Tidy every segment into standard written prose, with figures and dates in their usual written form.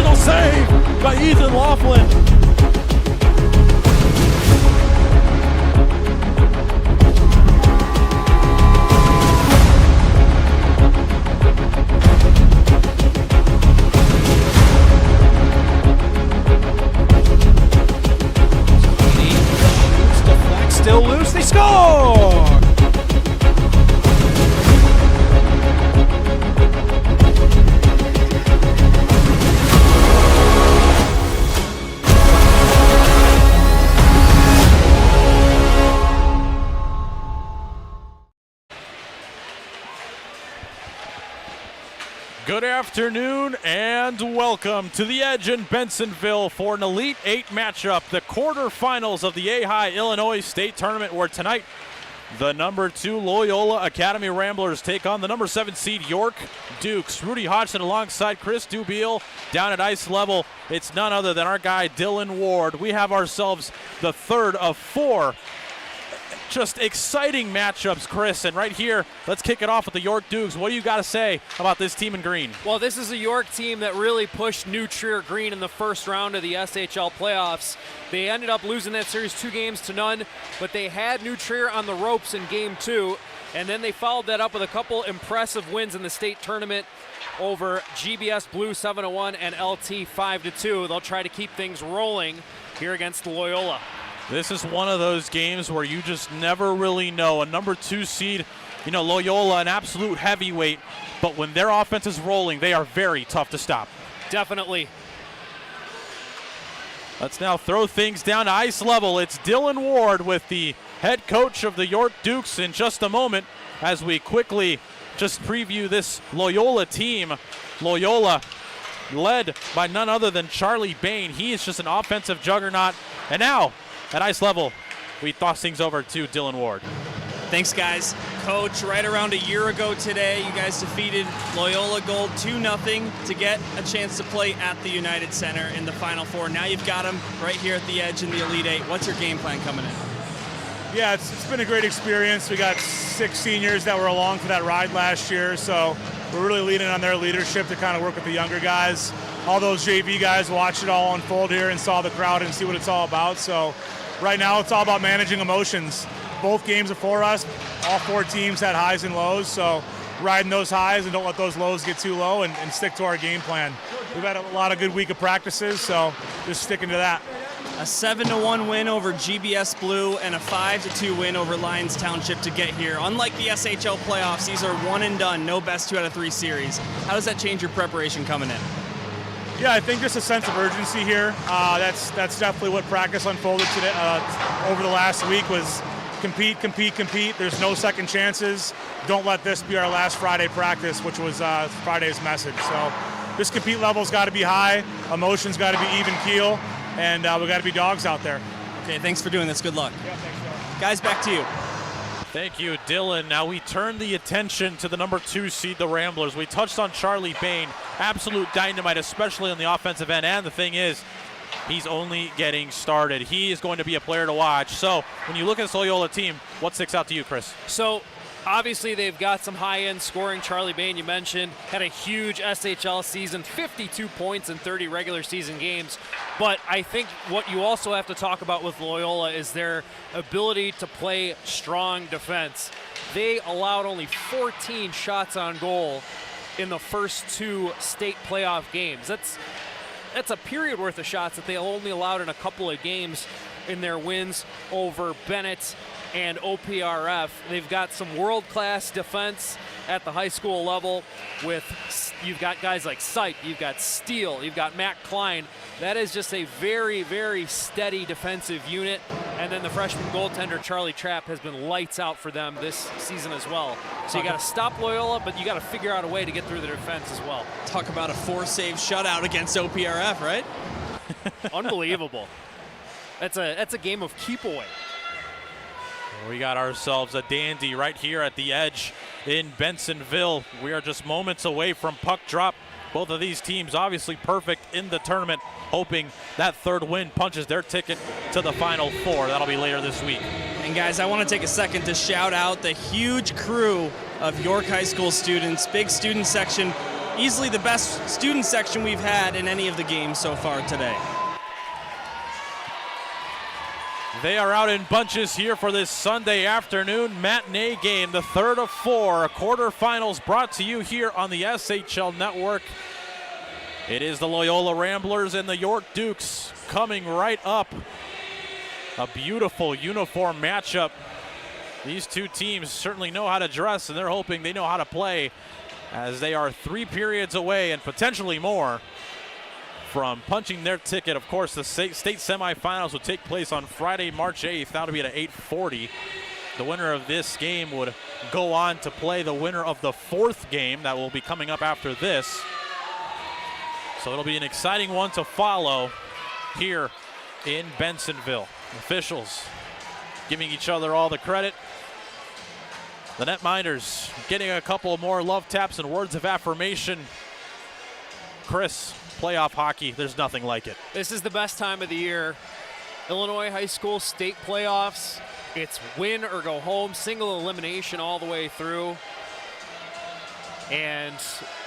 Sensational save by Ethan Laughlin. Still loose, they score! Good afternoon and welcome to the Edge in Bensonville for an Elite Eight matchup, the quarterfinals of the AHAI Illinois State Tournament, where tonight the number 2 Loyola Academy Ramblers take on the number 7 seed York Dukes. Rudy Hodgson alongside Chris Dubiel down at ice level. It's none other than our guy Dylan Ward. We have ourselves the third of 4 just exciting matchups, Chris. And right here, let's kick it off with the York Dukes. What do you got to say about this team in green? Well, this is a York team that really pushed New Trier Green in the first round of the SHL playoffs. They ended up losing that series 2-0, but they had New Trier on the ropes in game 2, and then they followed that up with a couple impressive wins in the state tournament over GBS Blue 7-1 and LT 5-2. They'll try to keep things rolling here against Loyola. This is one of those games where you just never really know. A number 2 seed, Loyola, an absolute heavyweight, but when their offense is rolling, they are very tough to stop. Definitely. Let's now throw things down to ice level. It's Dylan Ward with the head coach of the York Dukes in just a moment as we quickly just preview this Loyola team. Loyola led by none other than Charlie Bain. He is just an offensive juggernaut. And now, at ice level, we toss things over to Dylan Ward. Thanks, guys. Coach, right around a year ago today, you guys defeated Loyola Gold 2-0 to get a chance to play at the United Center in the Final Four. Now you've got them right here at the Edge in the Elite Eight. What's your game plan coming in? Yeah, it's been a great experience. We got 6 seniors that were along for that ride last year, so we're really leaning on their leadership to kind of work with the younger guys. All those JV guys watched it all unfold here and saw the crowd and see what it's all about. So right now it's all about managing emotions. Both games are for us. All 4 teams had highs and lows, so riding those highs and don't let those lows get too low and stick to our game plan. We've had a lot of good week of practices, so just sticking to that. A 7-1 win over GBS Blue and a 5-2 win over Lyons Township to get here. Unlike the SHL playoffs, these are one and done, no best 2 out of 3 series. How does that change your preparation coming in? Yeah, I think just a sense of urgency here. That's definitely what practice unfolded today, over the last week was compete, compete, compete. There's no second chances. Don't let this be our last Friday practice, which was Friday's message. So this compete level's got to be high, emotions got to be even keel, and we got to be dogs out there. Okay, thanks for doing this. Good luck. Yeah, thanks, Dylan. Guys, back to you. Thank you, Dylan. Now we turn the attention to the number 2 seed, the Ramblers. We touched on Charlie Bain, absolute dynamite, especially on the offensive end. And the thing is, he's only getting started. He is going to be a player to watch. So when you look at this Loyola team, what sticks out to you, Chris? So obviously they've got some high-end scoring. Charlie Bain, you mentioned, had a huge SHL season, 52 points in 30 regular season games. But I think what you also have to talk about with Loyola is their ability to play strong defense. They allowed only 14 shots on goal in the first 2 state playoff games. That's a period worth of shots that they only allowed in a couple of games in their wins over Bennett and OPRF. They've got some world-class defense at the high school level you've got guys like Sight, you've got Steele, you've got Matt Klein. That is just a very, very steady defensive unit. And then the freshman goaltender, Charlie Trapp, has been lights out for them this season as well. So you got to stop Loyola, but you got to figure out a way to get through the defense as well. Talk about a 4-save shutout against OPRF, right? Unbelievable. That's a game of keep away. We got ourselves a dandy right here at the Edge in Bensonville. We are just moments away from puck drop. Both of these teams obviously perfect in the tournament, hoping that third win punches their ticket to the Final Four. That'll be later this week. And guys, I want to take a second to shout out the huge crew of York High School students, big student section easily the best student section we've had in any of the games so far today. They are out in bunches here for this Sunday afternoon matinee game, the third of four quarterfinals brought to you here on the SHL Network. It is the Loyola Ramblers and the York Dukes coming right up. A beautiful uniform matchup. These two teams certainly know how to dress, and they're hoping they know how to play, as they are 3 periods away and potentially more from punching their ticket. Of course, the state semifinals would take place on Friday, March 8th. That'll be at 8:40. The winner of this game would go on to play the winner of the 4th game that will be coming up after this. So it'll be an exciting one to follow here in Bensenville. Officials giving each other all the credit. The netminders getting a couple more love taps and words of affirmation. Chris, playoff hockey, there's nothing like it. This is the best time of the year. Illinois high school state playoffs. It's win or go home, single elimination all the way through. And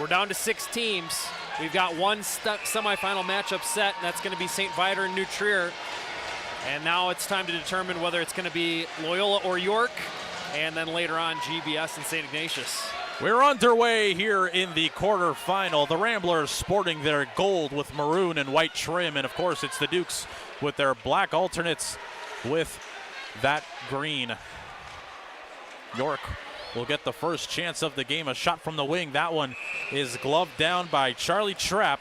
we're down to 6 teams. We've got one semifinal matchup set, and that's going to be St. Viator and New Trier. And now it's time to determine whether it's going to be Loyola or York, and then later on GBS and St. Ignatius. We're underway here in the quarterfinal. The Ramblers sporting their gold with maroon and white trim, and of course it's the Dukes with their black alternates with that green. York will get the first chance of the game. A shot from the wing. That one is gloved down by Charlie Trapp,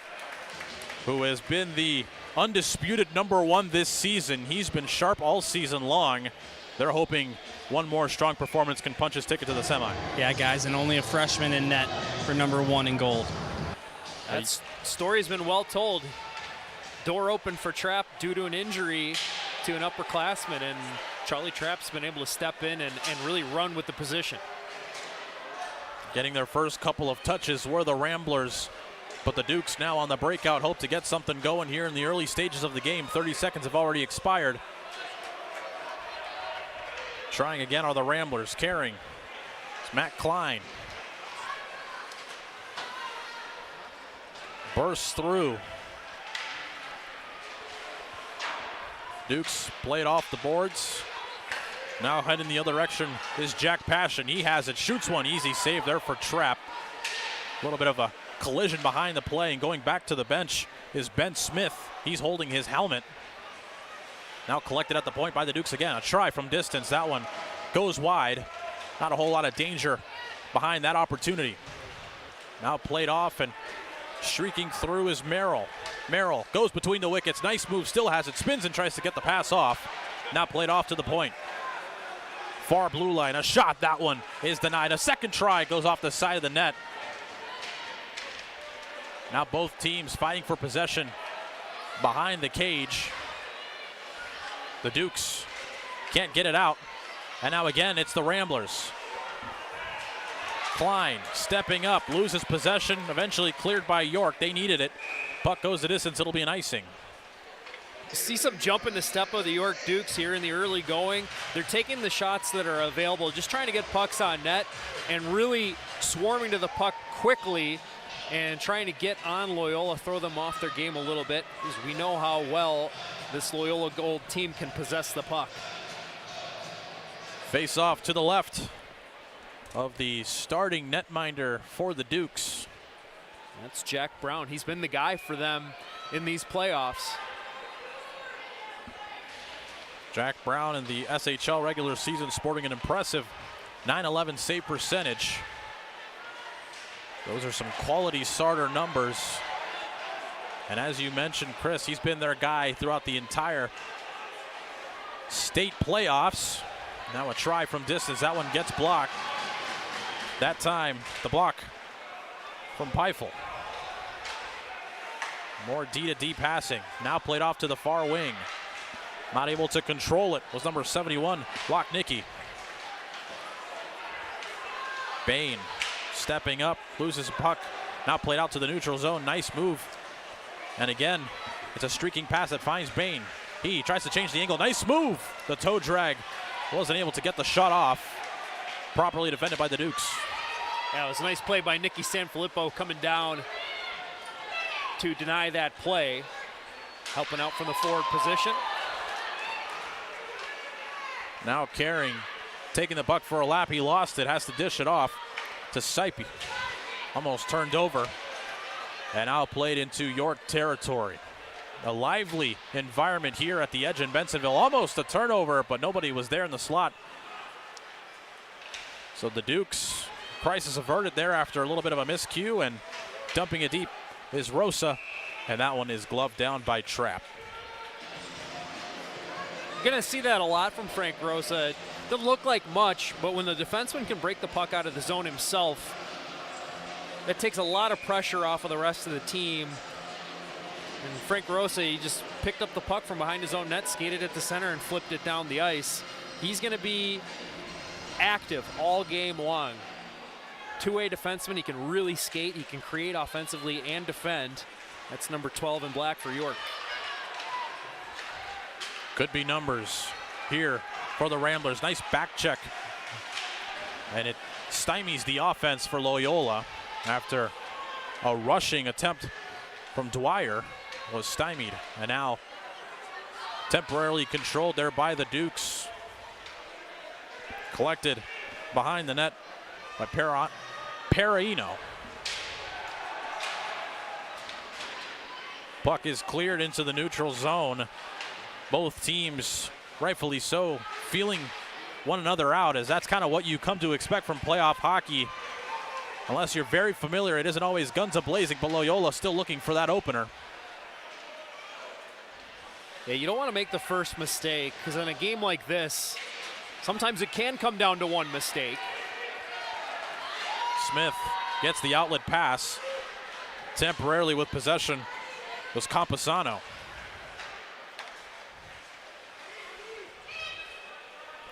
who has been the undisputed #1 this season. He's been sharp all season long. They're hoping one more strong performance can punch his ticket to the semi. Yeah, guys, and only a freshman in net for #1 in gold. That story's been well told. Door open for Trapp due to an injury to an upperclassman, and Charlie Trapp's been able to step in and really run with the position. Getting their first couple of touches were the Ramblers, but the Dukes now on the breakout hope to get something going here in the early stages of the game. 30 seconds have already expired. Trying again are the Ramblers. Carrying. It's Matt Klein. Bursts through. Dukes played off the boards. Now heading the other direction is Jack Passion. He has it, shoots one, easy save there for Trapp. A little bit of a collision behind the play, and going back to the bench is Ben Smith. He's holding his helmet. Now collected at the point by the Dukes again. A try from distance. That one goes wide. Not a whole lot of danger behind that opportunity. Now played off, and streaking through is Merrill. Merrill goes between the wickets. Nice move, still has it. Spins and tries to get the pass off. Now played off to the point. Far blue line. A shot. That one is denied. A second try goes off the side of the net. Now both teams fighting for possession behind the cage. The Dukes can't get it out. And now again, it's the Ramblers. Klein stepping up, loses possession, eventually cleared by York. They needed it. Puck goes the distance. It'll be an icing. See some jump in the step of the York Dukes here in the early going. They're taking the shots that are available, just trying to get pucks on net and really swarming to the puck quickly and trying to get on Loyola, throw them off their game a little bit, because we know how well this Loyola Gold team can possess the puck. Face off to the left of the starting netminder for the Dukes. That's Jack Brown. He's been the guy for them in these playoffs. Jack Brown in the SHL regular season sporting an impressive .911 save percentage. Those are some quality starter numbers. And as you mentioned, Chris, he's been their guy throughout the entire state playoffs. Now a try from distance. That one gets blocked. That time, the block from Peifel. More D-to-D passing. Now played off to the far wing. Not able to control it was number 71, Lochnicki. Bain stepping up, loses a puck. Now played out to the neutral zone. Nice move. And again, it's a streaking pass that finds Bain. He tries to change the angle. Nice move. The toe drag wasn't able to get the shot off. Properly defended by the Dukes. Yeah, it was a nice play by Nicky Sanfilippo coming down to deny that play. Helping out from the forward position. Now Caring taking the puck for a lap. He lost it, has to dish it off to Saipi. Almost turned over and outplayed into York territory. A lively environment here at the edge in Bensenville. Almost a turnover, but nobody was there in the slot. So the Dukes, crisis averted there after a little bit of a miscue, and dumping it deep is Rosa, and that one is gloved down by Trapp. You're going to see that a lot from Frank Rosa. It doesn't look like much, but when the defenseman can break the puck out of the zone himself, that takes a lot of pressure off of the rest of the team. And Frank Rosa, he just picked up the puck from behind his own net, skated at the center, and flipped it down the ice. He's going to be active all game long. Two-way defenseman, he can really skate, he can create offensively and defend. That's number 12 in black for York. Could be numbers here for the Ramblers. Nice back check. And it stymies the offense for Loyola after a rushing attempt from Dwyer was stymied. And now temporarily controlled there by the Dukes. Collected behind the net by Perino. Puck is cleared into the neutral zone. Both teams, rightfully so, feeling one another out, as that's kind of what you come to expect from playoff hockey. Unless you're very familiar, it isn't always guns a-blazing, but Loyola still looking for that opener. Yeah, you don't want to make the first mistake, because in a game like this, sometimes it can come down to one mistake. Smith gets the outlet pass. Temporarily with possession was Camposano.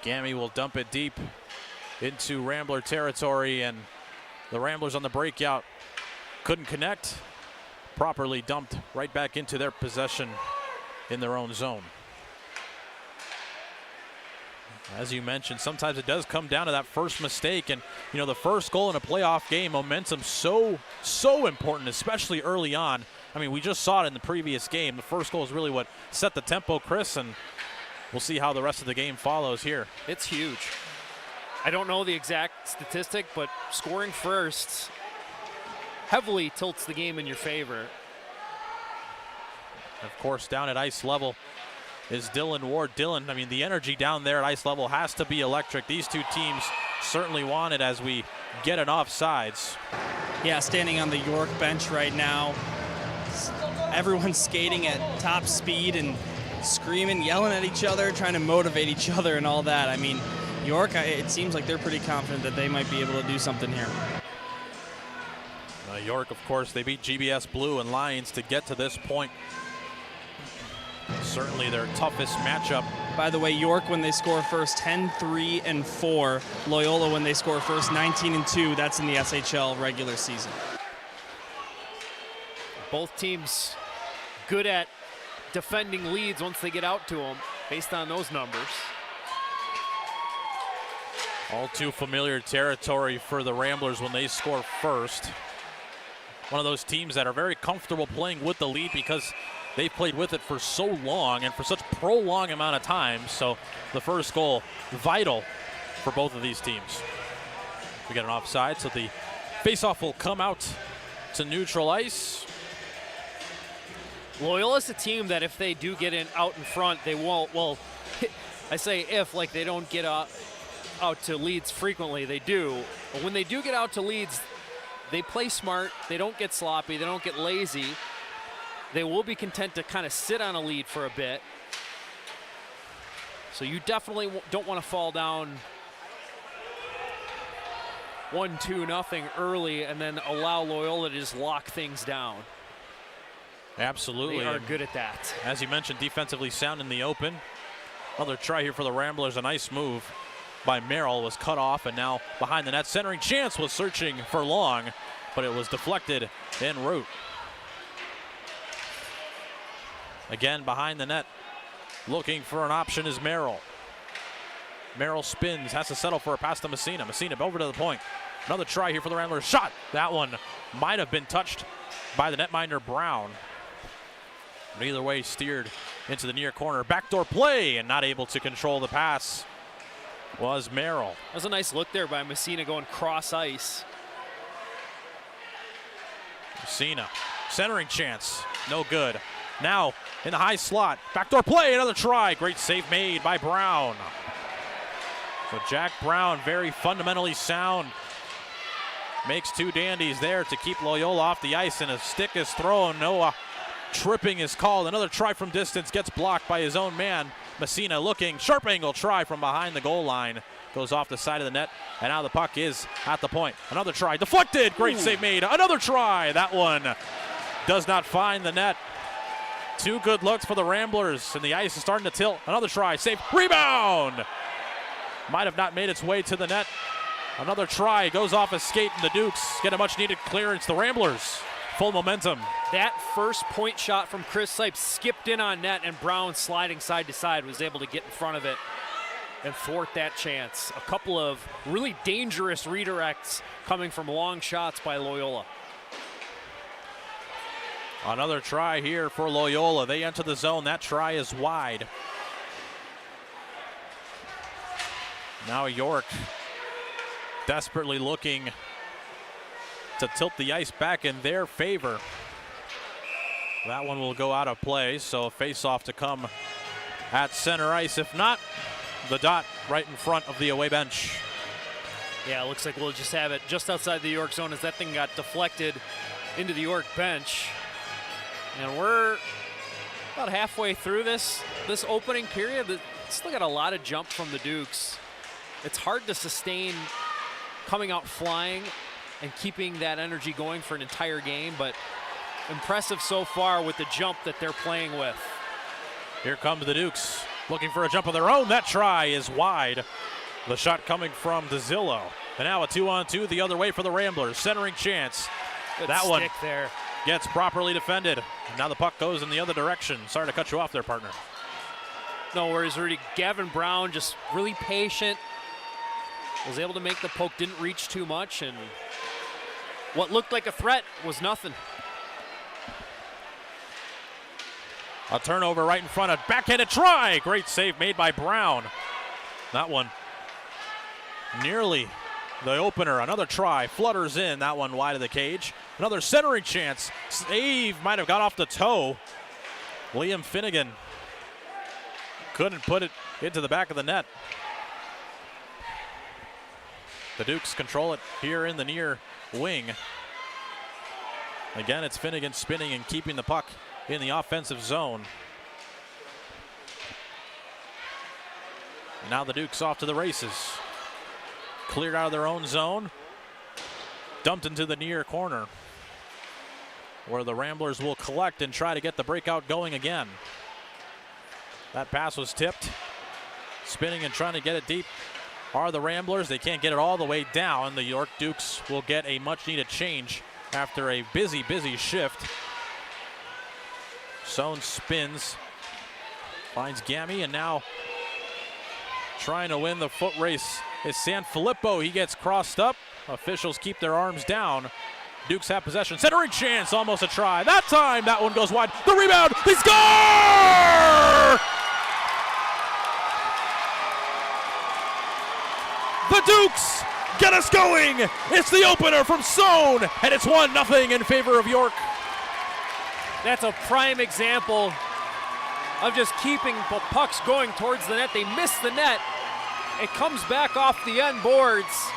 Gammy will dump it deep into Rambler territory, and the Ramblers on the breakout couldn't connect. Properly dumped right back into their possession in their own zone. As you mentioned, sometimes it does come down to that first mistake, and you know, the first goal in a playoff game, momentum so important, especially early on. I mean, we just saw it in the previous game. The first goal is really what set the tempo, Chris, and we'll see how the rest of the game follows here. It's huge. I don't know the exact statistic, but scoring first heavily tilts the game in your favor. Of course, down at ice level is Dylan Ward. Dylan, I mean, the energy down there at ice level has to be electric. These two teams certainly want it as we get an offsides. Yeah, standing on the York bench right now. Everyone's skating at top speed and screaming, yelling at each other, trying to motivate each other and all that. I mean, York, it seems like they're pretty confident that they might be able to do something here. York, of course, they beat GBS Blue and Lions to get to this point. Certainly their toughest matchup. By the way, York, when they score first, 10-3-4. Loyola, when they score first, 19-2. That's in the SHL regular season. Both teams good at defending leads once they get out to them, based on those numbers. All too familiar territory for the Ramblers when they score first. One of those teams that are very comfortable playing with the lead because they've played with it for so long and for such prolonged amount of time. So the first goal, vital for both of these teams. We got an offside, so the faceoff will come out to neutral ice. Loyola's a team that if they do get out in front, they won't, well, I say if, like they don't get out to leads frequently, they do. But when they do get out to leads, they play smart, they don't get sloppy, they don't get lazy. They will be content to kind of sit on a lead for a bit. So you definitely don't want to fall down 1-2-0 early and then allow Loyola to just lock things down. Absolutely. They are good at that. As you mentioned, defensively sound in the open. Another try here for the Ramblers. A nice move by Merrill was cut off, and now behind the net. Centering chance was searching for Long, but it was deflected en route. Again, behind the net, looking for an option is Merrill. Merrill spins, has to settle for a pass to Messina. Messina over to the point. Another try here for the Ramblers. Shot. That one might have been touched by the netminder Brown. But either way, steered into the near corner. Backdoor play, and not able to control the pass was Merrill. That was a nice look there by Messina going cross ice. Messina, centering chance, no good. Now in the high slot, backdoor play, another try. Great save made by Brown. So Jack Brown, very fundamentally sound, makes two dandies there to keep Loyola off the ice, and a stick is thrown. Noah tripping is called. Another try from distance gets blocked by his own man. Messina looking, sharp angle try from behind the goal line. Goes off the side of the net, and now the puck is at the point. Another try, deflected, great save made. Another try, that one does not find the net. Two good looks for the Ramblers, and the ice is starting to tilt. Another try, save, rebound! Might have not made its way to the net. Another try, goes off a skate, and the Dukes get a much needed clearance. The Ramblers, full momentum. That first point shot from Chris Sipes skipped in on net, and Brown, sliding side to side, was able to get in front of it and thwart that chance. A couple of really dangerous redirects coming from long shots by Loyola. Another try here for Loyola. They enter the zone. That try is wide. Now York desperately looking to tilt the ice back in their favor. That one will go out of play, so a face-off to come at center ice. If not, the dot right in front of the away bench. Yeah, it looks like we'll just have it just outside the York zone as that thing got deflected into the York bench. And we're about halfway through this opening period. Still got a lot of jump from the Dukes. It's hard to sustain coming out flying and keeping that energy going for an entire game, but impressive so far with the jump that they're playing with. Here comes the Dukes, looking for a jump of their own. That try is wide. The shot coming from DeZillo. And now a 2-on-2 the other way for the Ramblers. Centering chance. Good that one stick there. Gets properly defended. Now the puck goes in the other direction. Sorry to cut you off there, partner. No worries, Rudy. Gavin Brown just really patient. Was able to make the poke, didn't reach too much, and what looked like a threat was nothing. A turnover right in front of backhanded try. Great save made by Brown. That one nearly the opener. Another try, flutters in, that one wide of the cage. Another centering chance. Save might have got off the toe. Liam Finnegan couldn't put it into the back of the net. The Dukes control it here in the near wing. Again, it's Finnegan spinning and keeping the puck in the offensive zone. Now the Dukes off to the races. Cleared out of their own zone. Dumped into the near corner, where the Ramblers will collect and try to get the breakout going again. That pass was tipped. Spinning and trying to get it deep are the Ramblers. They can't get it all the way down. The York Dukes will get a much needed change after a busy shift. Sohn spins, finds Gammy, and now trying to win the foot race is Sanfilippo. He gets crossed up. Officials keep their arms down. Dukes have possession. Centering chance, almost a try. That time, that one goes wide. The rebound, they score! The Dukes get us going. It's the opener from Sohn, and it's 1-0 in favor of York. That's a prime example of just keeping pucks going towards the net. They miss the net. It comes back off the end boards,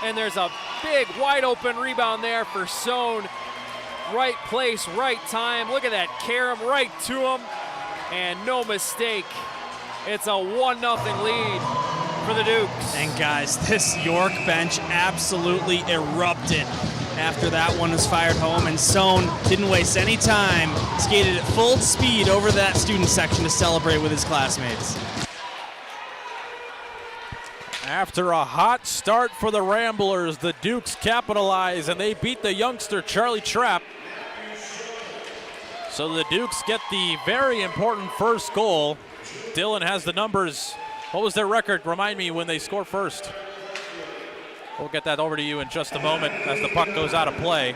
and there's a big wide open rebound there for Sohn. Right place, right time. Look at that, Karam right to him, and no mistake. It's a 1-0 lead for the Dukes. And guys, this York bench absolutely erupted after that one was fired home, and Sohn didn't waste any time, skated at full speed over that student section to celebrate with his classmates. After a hot start for the Ramblers, the Dukes capitalize and they beat the youngster Charlie Trapp. So the Dukes get the very important first goal. Dylan has the numbers. What was their record? Remind me when they score first. We'll get that over to you in just a moment as the puck goes out of play.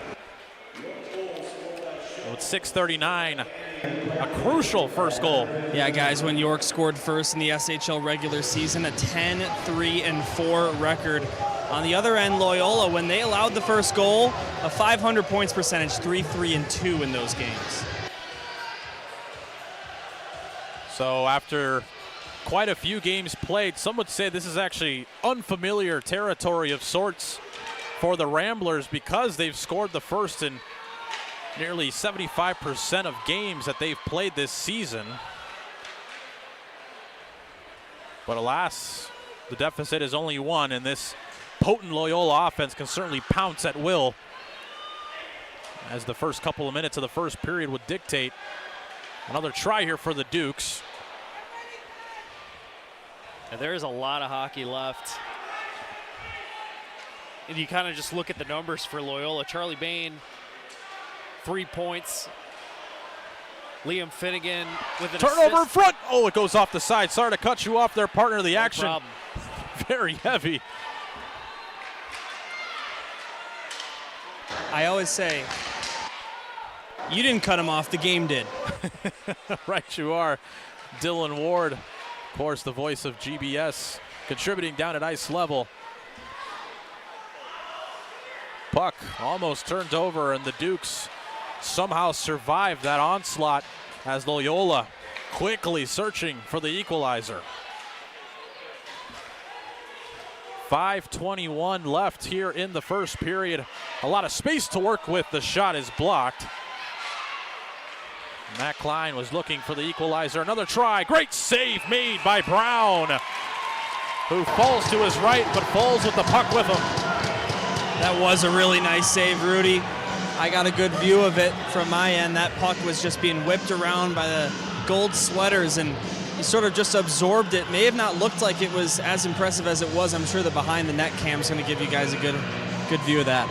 With 6:39, a crucial first goal. Yeah, guys, when York scored first in the SHL regular season, a 10-3-4 record. On the other end, Loyola, when they allowed the first goal, a 500 points percentage, 3-3-2 in those games. So after quite a few games played, some would say this is actually unfamiliar territory of sorts for the Ramblers because they've scored the first in nearly 75% of games that they've played this season. But alas, the deficit is only one, and this potent Loyola offense can certainly pounce at will, as the first couple of minutes of the first period would dictate. Another try here for the Dukes. And there's a lot of hockey left. And you kind of just look at the numbers for Loyola. Charlie Bain, 3 points. Liam Finnegan with an turnover in assist. front. Oh, it goes off the side. Sorry to cut you off there, partner of the action. Problem. Very heavy. I always say, you didn't cut him off, the game did. Right you are. Dylan Ward, of course, the voice of GBS, contributing down at ice level. Puck almost turned over, and the Dukes somehow survived that onslaught as Loyola quickly searching for the equalizer. 5:21 left here in the first period. A lot of space to work with. The shot is blocked. Matt Klein was looking for the equalizer. Another try. Great save made by Brown, who falls to his right but falls with the puck with him. That was a really nice save, Rudy. I got a good view of it from my end. That puck was just being whipped around by the gold sweaters, and he sort of just absorbed it. May have not looked like it was as impressive as it was. I'm sure the behind the net cam is going to give you guys a good view of that.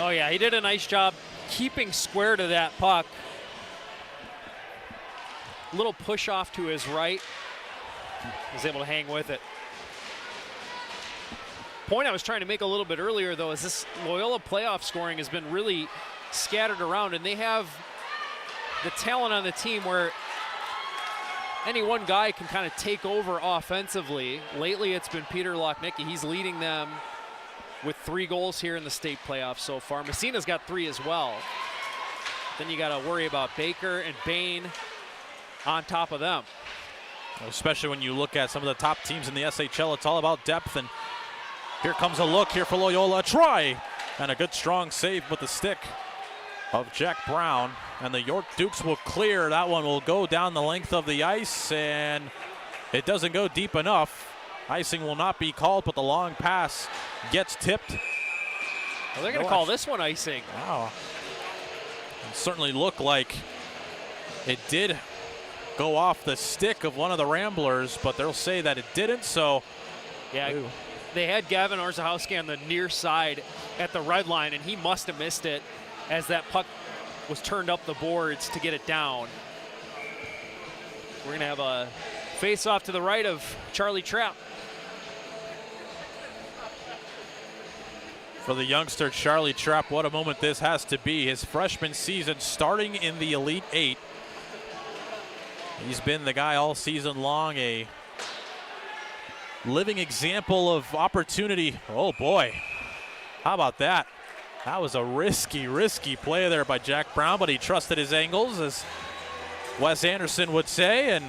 Oh yeah, he did a nice job keeping square to that puck. Little push off to his right. Was able to hang with it. Point I was trying to make a little bit earlier, though, is this Loyola playoff scoring has been really scattered around, and they have the talent on the team where any one guy can kind of take over offensively. Lately, it's been Peter Lochnicki. He's leading them with 3 goals here in the state playoffs so far. Messina's got 3 as well. Then you got to worry about Baker and Bain on top of them. Especially when you look at some of the top teams in the SHL, it's all about depth. And here comes a look here for Loyola. A try and a good strong save with the stick of Jack Brown. And the York Dukes will clear. That one will go down the length of the ice, and it doesn't go deep enough. Icing will not be called, but the long pass gets tipped. Well, they're going to call this one icing. Wow. It certainly looked like it did go off the stick of one of the Ramblers, but they'll say that it didn't, so. Yeah, they had Gavin Orzechowski on the near side at the red line, and he must have missed it as that puck was turned up the boards to get it down. We're going to have a face-off to the right of Charlie Trapp. For the youngster Charlie Trapp, what a moment this has to be. His freshman season starting in the Elite Eight. He's been the guy all season long, a living example of opportunity. Oh boy, how about that? That was a risky play there by Jack Brown, but he trusted his angles, as Wes Anderson would say, and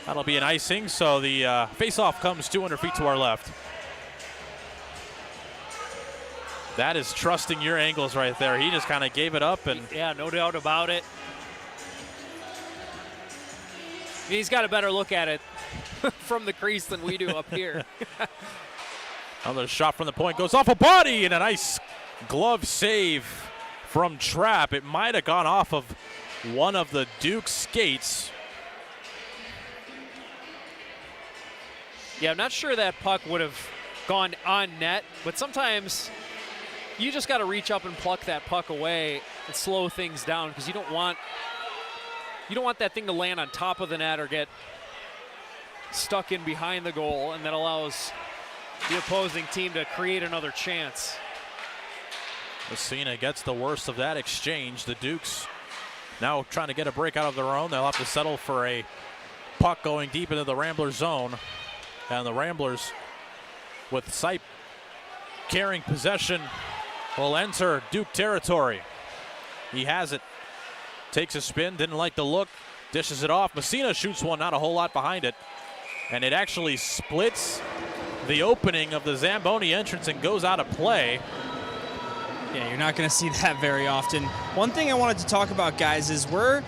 that'll be an icing. So the face-off comes 200 feet to our left. That is trusting your angles right there. He just kind of gave it up. And yeah, no doubt about it. He's got a better look at it from the crease than we do up here. Another shot from the point goes off a body, and a nice glove save from Trapp. It might have gone off of one of the Duke skates. Yeah, I'm not sure that puck would have gone on net, but sometimes you just got to reach up and pluck that puck away and slow things down, because you don't want that thing to land on top of the net or get stuck in behind the goal, and that allows the opposing team to create another chance. Messina gets the worst of that exchange. The Dukes now trying to get a break out of their own. They'll have to settle for a puck going deep into the Rambler zone. And the Ramblers, with Sipe carrying possession, will enter Duke territory. He has it. Takes a spin, didn't like the look, dishes it off. Messina shoots one, not a whole lot behind it. And it actually splits the opening of the Zamboni entrance and goes out of play. Yeah, you're not going to see that very often. One thing I wanted to talk about, guys, is we're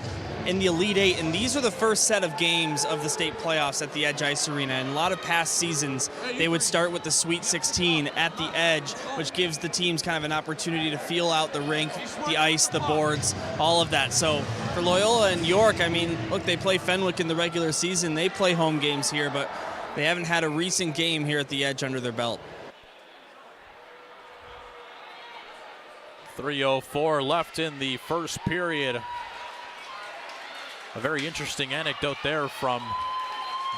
in the Elite Eight, and these are the first set of games of the state playoffs at the Edge Ice Arena. And a lot of past seasons, they would start with the Sweet 16 at the Edge, which gives the teams kind of an opportunity to feel out the rink, the ice, the boards, all of that. So for Loyola and York, I mean, look, they play Fenwick in the regular season. They play home games here, but they haven't had a recent game here at the Edge under their belt. 3:04 left in the first period. A very interesting anecdote there from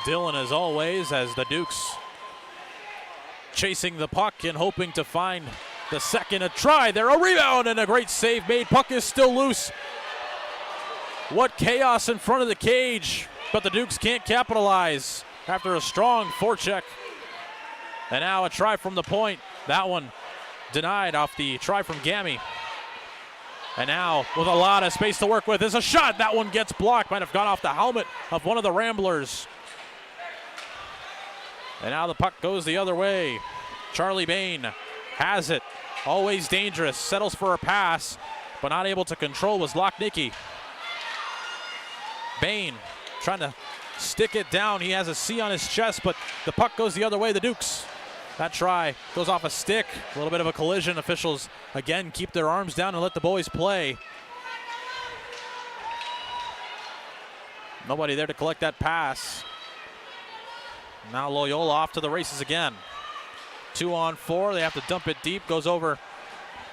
Dylan, as always, as the Dukes chasing the puck and hoping to find the second try. There, a rebound and a great save made. Puck is still loose. What chaos in front of the cage, but the Dukes can't capitalize after a strong forecheck. And now a try from the point. That one denied off the try from Gammy. And now, with a lot of space to work with, is a shot. That one gets blocked. Might have gone off the helmet of one of the Ramblers. And now the puck goes the other way. Charlie Bain has it. Always dangerous. Settles for a pass, but not able to control was Lochnicki. Bain trying to stick it down. He has a C on his chest, but the puck goes the other way. The Dukes. That try goes off a stick. A little bit of a collision. Officials, again, keep their arms down and let the boys play. Nobody there to collect that pass. Now Loyola off to the races again. 2-on-4. They have to dump it deep. Goes over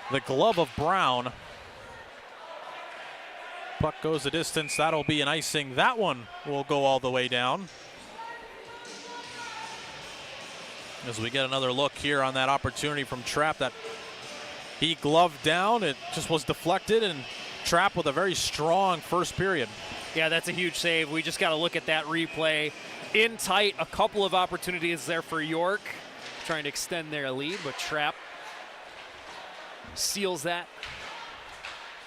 the glove of Brown. Puck goes the distance. That'll be an icing. That one will go all the way down. As we get another look here on that opportunity from Trapp that he gloved down. It just was deflected, and Trapp with a very strong first period. Yeah, that's a huge save. We just got to look at that replay. In tight, a couple of opportunities there for York, trying to extend their lead, but Trapp seals that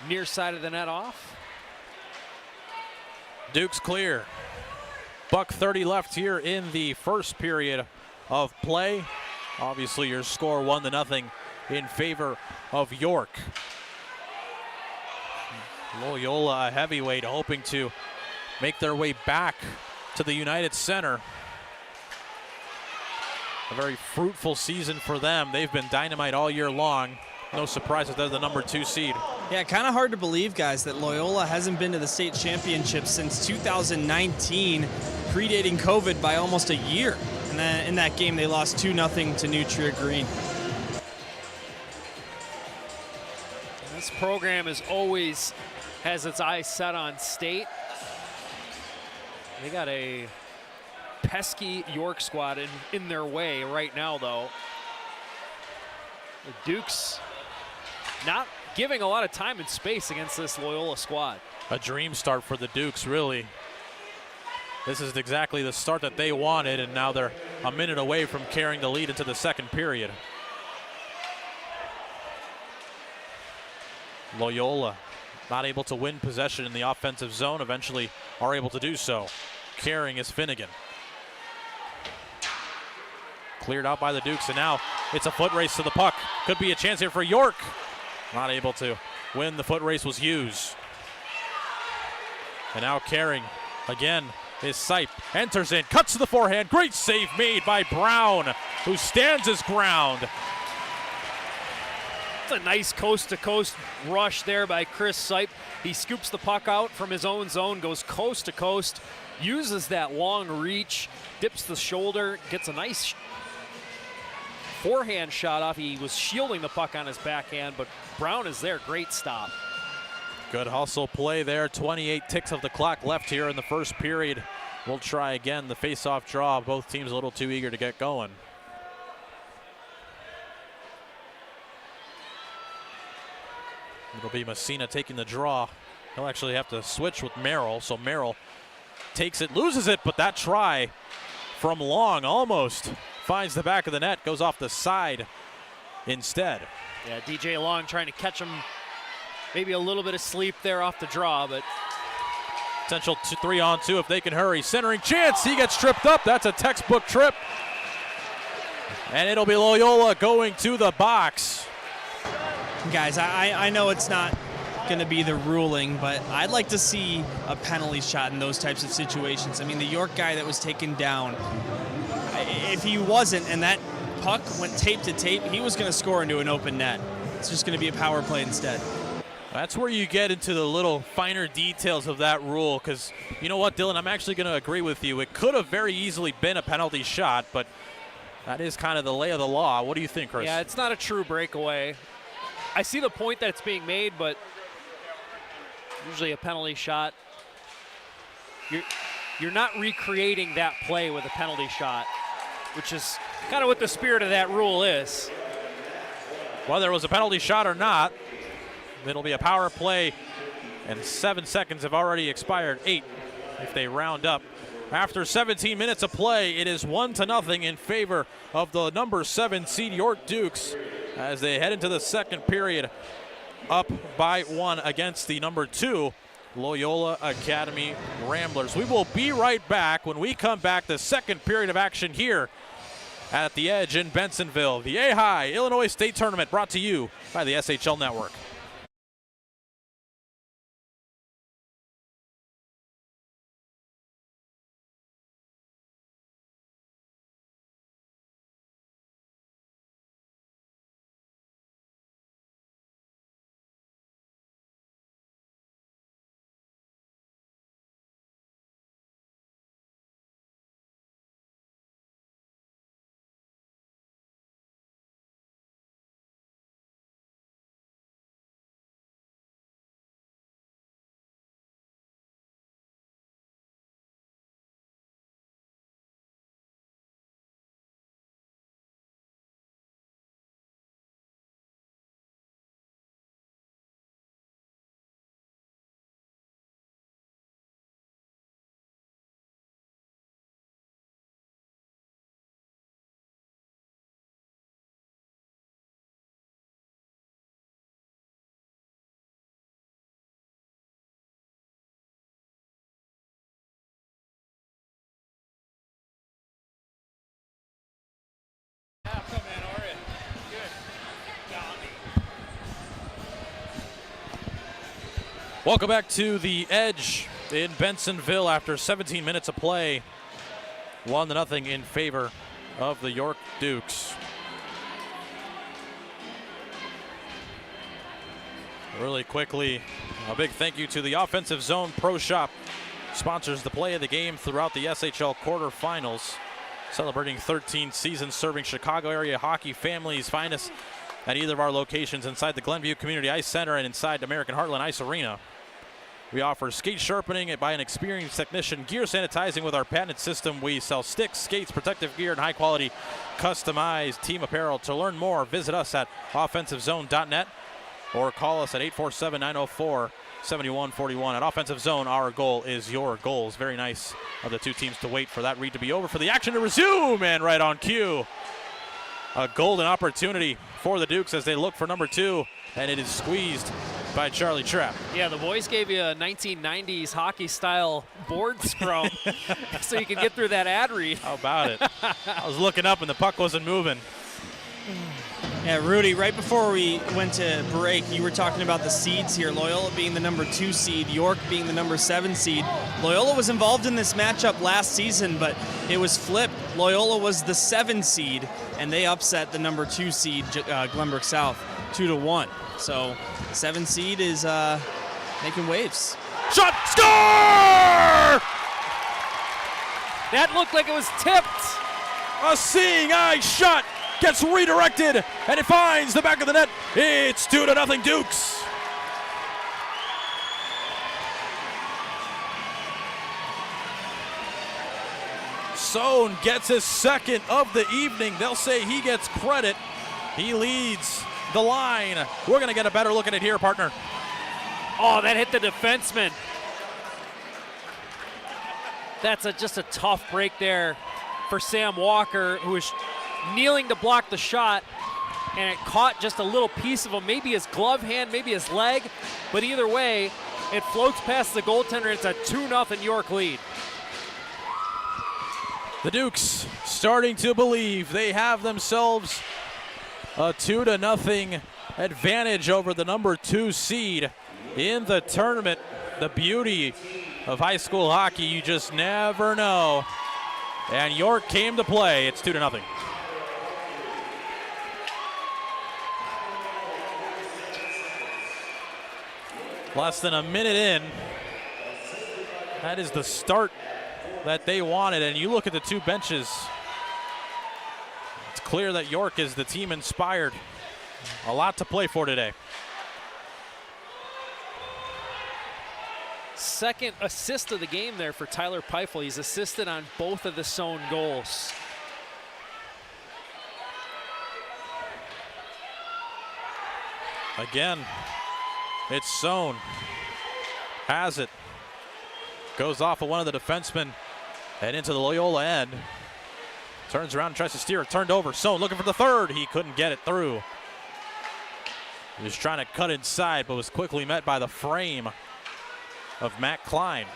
near side of the net off. Duke's clear. $1:30 left here in the first period of play. Obviously your score 1-0 in favor of York. Loyola, a heavyweight, hoping to make their way back to the United Center. A very fruitful season for them. They've been dynamite all year long. No surprise that they're the number 2 seed. Yeah, kind of hard to believe, guys, that Loyola hasn't been to the state championship since 2019, predating COVID by almost a year. And then in that game, they lost 2-0 to Nutria Green. This program is always has its eyes set on state. They got a pesky York squad in their way right now, though. The Dukes not giving a lot of time and space against this Loyola squad. A dream start for the Dukes, really. This is exactly the start that they wanted, and now they're a minute away from carrying the lead into the second period. Loyola not able to win possession in the offensive zone, eventually are able to do so. Carrying is Finnegan. Cleared out by the Dukes, and now it's a foot race to the puck. Could be a chance here for York. Not able to win. The foot race was Hughes. And now carrying again is Sipe. Enters in, cuts to the forehand. Great save made by Brown, who stands his ground. It's a nice coast-to-coast rush there by Chris Sipe. He scoops the puck out from his own zone, goes coast-to-coast, uses that long reach, dips the shoulder, gets a nice forehand shot off. He was shielding the puck on his backhand, but Brown is there. Great stop. Good hustle play there. 28 ticks of the clock left here in the first period. We'll try again the face-off draw. Both teams a little too eager to get going. It'll be Messina taking the draw. He'll actually have to switch with Merrill, so Merrill takes it, loses it, but that try from Long almost finds the back of the net, goes off the side instead. Yeah, DJ Long trying to catch him, maybe a little bit of sleep there off the draw, but potential 3-on-2 if they can hurry. Centering chance, he gets tripped up. That's a textbook trip. And it'll be Loyola going to the box. Guys, I know it's not going to be the ruling, but I'd like to see a penalty shot in those types of situations. I mean, the York guy that was taken down, if he wasn't and that puck went tape to tape, he was going to score into an open net. It's just going to be a power play instead. That's where you get into the little finer details of that rule, because you know what, Dylan, I'm actually going to agree with you. It could have very easily been a penalty shot, but that is kind of the lay of the law. What do you think, Chris? yeah, it's not a true breakaway. I see the point that it's being made, but usually a penalty shot, you're not recreating that play with a penalty shot, which is kind of what the spirit of that rule is. Whether it was a penalty shot or not, it'll be a power play, and 7 seconds have already expired. 8 if they round up. After 17 minutes of play, it is 1-0 in favor of the number 7 seed York Dukes as they head into the second period, up by 1 against the number 2 Loyola Academy Ramblers. We will be right back. When we come back, the second period of action here at the Edge in Bensonville. The AHAI Illinois State Tournament brought to you by the SHL Network. Welcome back to the Edge in Bensonville after 17 minutes of play. 1-0 in favor of the York Dukes. Really quickly, a big thank you to the Offensive Zone Pro Shop. Sponsors the play of the game throughout the SHL quarterfinals. Celebrating 13 seasons serving Chicago area hockey families. Find us at either of our locations inside the Glenview Community Ice Center and inside American Heartland Ice Arena. We offer skate sharpening by an experienced technician, gear sanitizing with our patented system. We sell sticks, skates, protective gear, and high-quality customized team apparel. To learn more, visit us at offensivezone.net or call us at 847-904-7141. At Offensive Zone, our goal is your goals. Very nice of the two teams to wait for that read to be over, for the action to resume, and right on cue. A golden opportunity for the Dukes as they look for number 2, and it is squeezed by Charlie Trapp. Yeah, the boys gave you a 1990s hockey-style board scrum so you could get through that ad read. How about it? I was looking up and the puck wasn't moving. Yeah, Rudy, right before we went to break, you were talking about the seeds here. Loyola being the number 2 seed, York being the number 7 seed. Loyola was involved in this matchup last season, but it was flipped. Loyola was the 7 seed, and they upset the number 2 seed, Glenbrook South, 2-1. So, 7 seed is making waves. Shot, score! That looked like it was tipped. A seeing eye shot gets redirected, and it finds the back of the net. It's 2-0 Dukes. Sohn gets his second of the evening. They'll say he gets credit. He leads the line. We're going to get a better look at it here, partner. Oh, that hit the defenseman. That's just a tough break there for Sam Walker, who was kneeling to block the shot, and it caught just a little piece of him, maybe his glove hand, maybe his leg, but either way, it floats past the goaltender. It's a 2-0 York lead. The Dukes starting to believe they have themselves a 2-0 advantage over the number 2 seed in the tournament. The beauty of high school hockey, you just never know. And York came to play. It's 2-0. Less than a minute in. That is the start that they wanted. And you look at the two benches, it's clear that York is the team inspired. A lot to play for today. Second assist of the game there for Tyler Peifel. He's assisted on both of the Sohn goals. Again, it's Sohn. Has it. Goes off of one of the defensemen and into the Loyola end. Turns around and tries to steer it. Turned over. Sohn looking for the third. He couldn't get it through. He was trying to cut inside, but was quickly met by the frame of Matt Klein.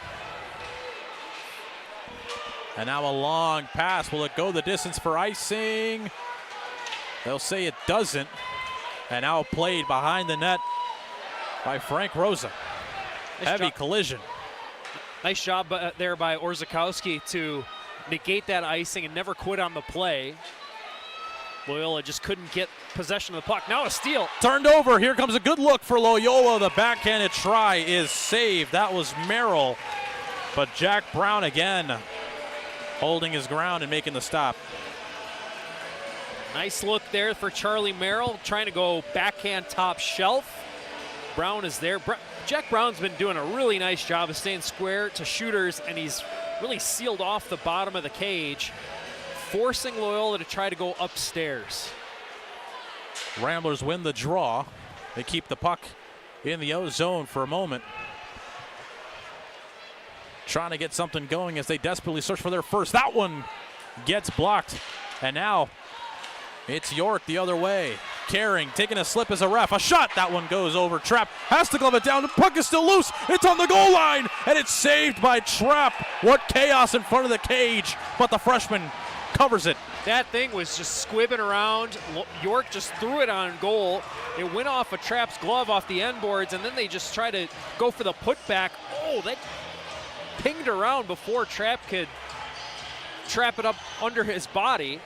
And now a long pass. Will it go the distance for icing? They'll say it doesn't. And now played behind the net by Frank Rosa. Heavy collision. Nice job there by Orzakowski to negate that icing and never quit on the play. Loyola just couldn't get possession of the puck. Now a steal. Turned over. Here comes a good look for Loyola. The backhanded try is saved. That was Merrill. But Jack Brown again holding his ground and making the stop. Nice look there for Charlie Merrill, trying to go backhand top shelf. Brown is there. Jack Brown's been doing a really nice job of staying square to shooters, and he's really sealed off the bottom of the cage, forcing Loyola to try to go upstairs. Ramblers win the draw. They keep the puck in the O zone for a moment. Trying to get something going as they desperately search for their first. That one gets blocked. And now it's York the other way. Caring, taking a slip as a ref. A shot, that one goes over. Trapp has to glove it down. The puck is still loose. It's on the goal line, and it's saved by Trapp. What chaos in front of the cage, but the freshman covers it. That thing was just squibbing around. York just threw it on goal. It went off of Trapp's glove off the end boards, and then they just tried to go for the putback. Oh, that pinged around before Trapp could trap it up under his body.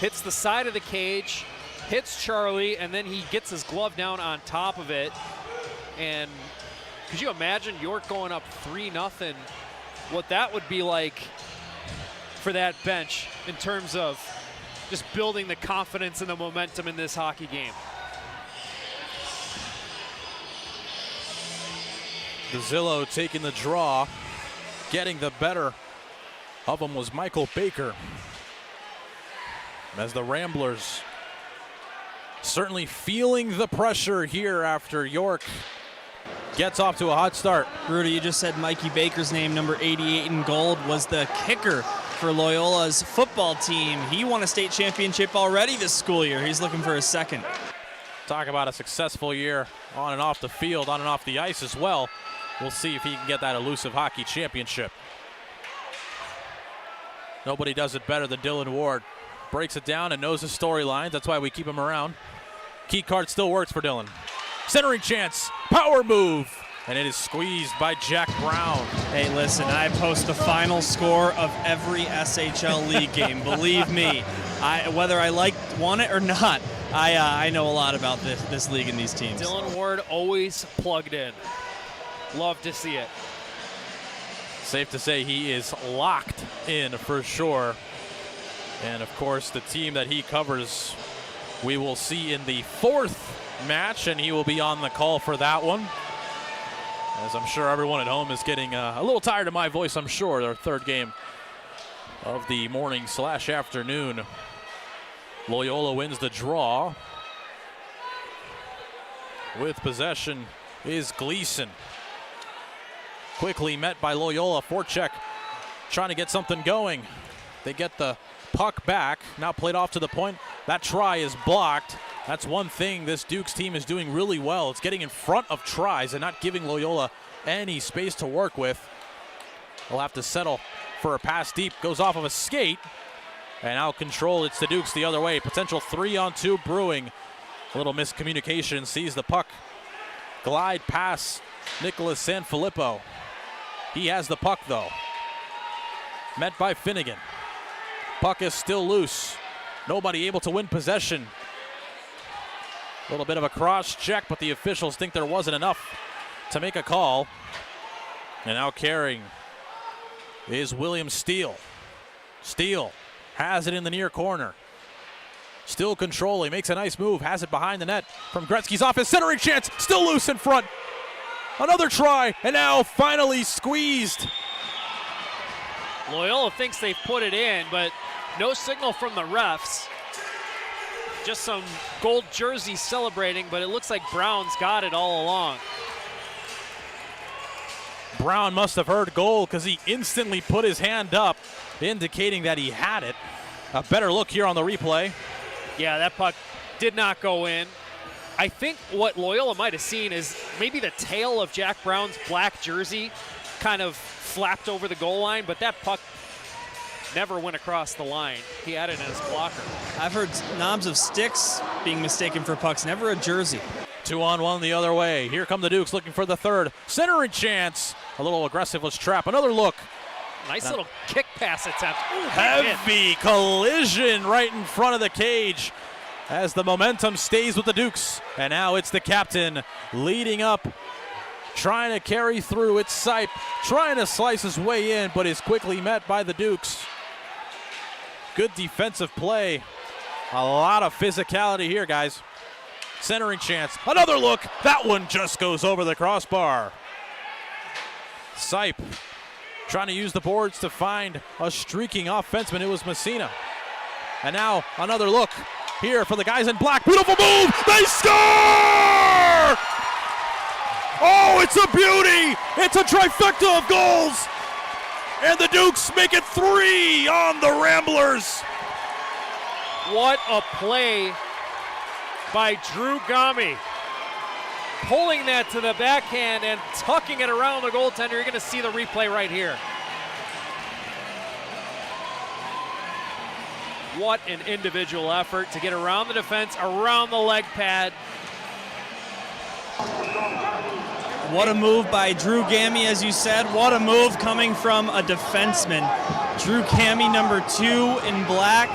Hits the side of the cage, hits Charlie, and then he gets his glove down on top of it. And could you imagine York going up 3-0? What that would be like for that bench in terms of just building the confidence and the momentum in this hockey game. DeZillo taking the draw, getting the better of him was Michael Baker. As the Ramblers certainly feeling the pressure here after York gets off to a hot start. Rudy, you just said Mikey Baker's name, number 88 in gold, was the kicker for Loyola's football team. He won a state championship already this school year. He's looking for a second. Talk about a successful year on and off the field, on and off the ice as well. We'll see if he can get that elusive hockey championship. Nobody does it better than Dylan Ward. Breaks it down and knows the storylines. That's why we keep him around. Key card still works for Dylan. Centering chance, power move, and it is squeezed by Jack Brown. Hey, listen, I post the final score of every SHL league game. Believe me, whether I want it or not, I know a lot about this league and these teams. Dylan Ward always plugged in. Love to see it. Safe to say he is locked in for sure. And of course, the team that he covers, we will see in the fourth match, and he will be on the call for that one. As I'm sure everyone at home is getting a little tired of my voice, I'm sure. Their third game of the morning/afternoon. Loyola wins the draw. With possession is Gleason. Quickly met by Loyola. Forecheck trying to get something going. They get the puck back. Now played off to the point. That try is blocked. That's one thing this Dukes team is doing really well. It's getting in front of tries and not giving Loyola any space to work with. They'll have to settle for a pass deep. Goes off of a skate. And out control. It's the Dukes the other way. Potential 3-on-2 brewing. A little miscommunication. Sees the puck glide past Nicholas Sanfilippo. He has the puck though. Met by Finnegan. Puck is still loose. Nobody able to win possession. A little bit of a cross check, but the officials think there wasn't enough to make a call. And now carrying is William Steele. Steele has it in the near corner. Still controlling, makes a nice move, has it behind the net from Gretzky's office. Centering chance, still loose in front. Another try, and now finally squeezed. Loyola thinks they've put it in, but no signal from the refs. Just some gold jerseys celebrating, but it looks like Brown's got it all along. Brown must have heard goal because he instantly put his hand up, indicating that he had it. A better look here on the replay. Yeah, that puck did not go in. I think what Loyola might have seen is maybe the tail of Jack Brown's black jersey kind of flapped over the goal line, but that puck never went across the line. He had it in his blocker. I've heard knobs of sticks being mistaken for pucks, never a jersey. 2-on-1 the other way. Here come the Dukes looking for the third. Centering chance. A little aggressive was Trapp. Another look. Nice little kick pass attempt. Ooh, Heavy collision right in front of the cage as the momentum stays with the Dukes. And now it's the captain leading up, trying to carry through. It's Sipe trying to slice his way in, but is quickly met by the Dukes. Good defensive play. A lot of physicality here, guys. Centering chance. Another look. That one just goes over the crossbar. Sipe trying to use the boards to find a streaking offenseman. It was Messina. And now another look here for the guys in black. Beautiful move. They score! Oh, it's a beauty. It's a trifecta of goals. And the Dukes make it 3 on the Ramblers. What a play by Drew Gami. Pulling that to the backhand and tucking it around the goaltender. You're going to see the replay right here. What an individual effort to get around the defense, around the leg pad. What a move by Drew Gami, as you said. What a move coming from a defenseman. Drew Gami, number 2 in black,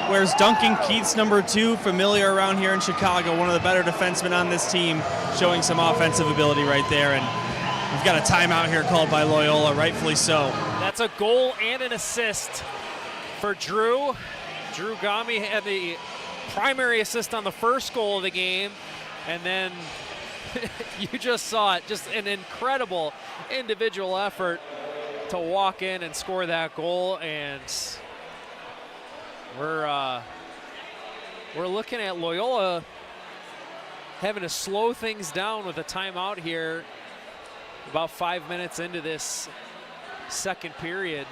wears Duncan Keith's number 2, familiar around here in Chicago, one of the better defensemen on this team, showing some offensive ability right there. And we've got a timeout here called by Loyola, rightfully so. That's a goal and an assist for Drew. Drew Gami had the primary assist on the first goal of the game, and then you just saw it, just an incredible individual effort to walk in and score that goal. And we're looking at Loyola having to slow things down with a timeout here about 5 minutes into this second period,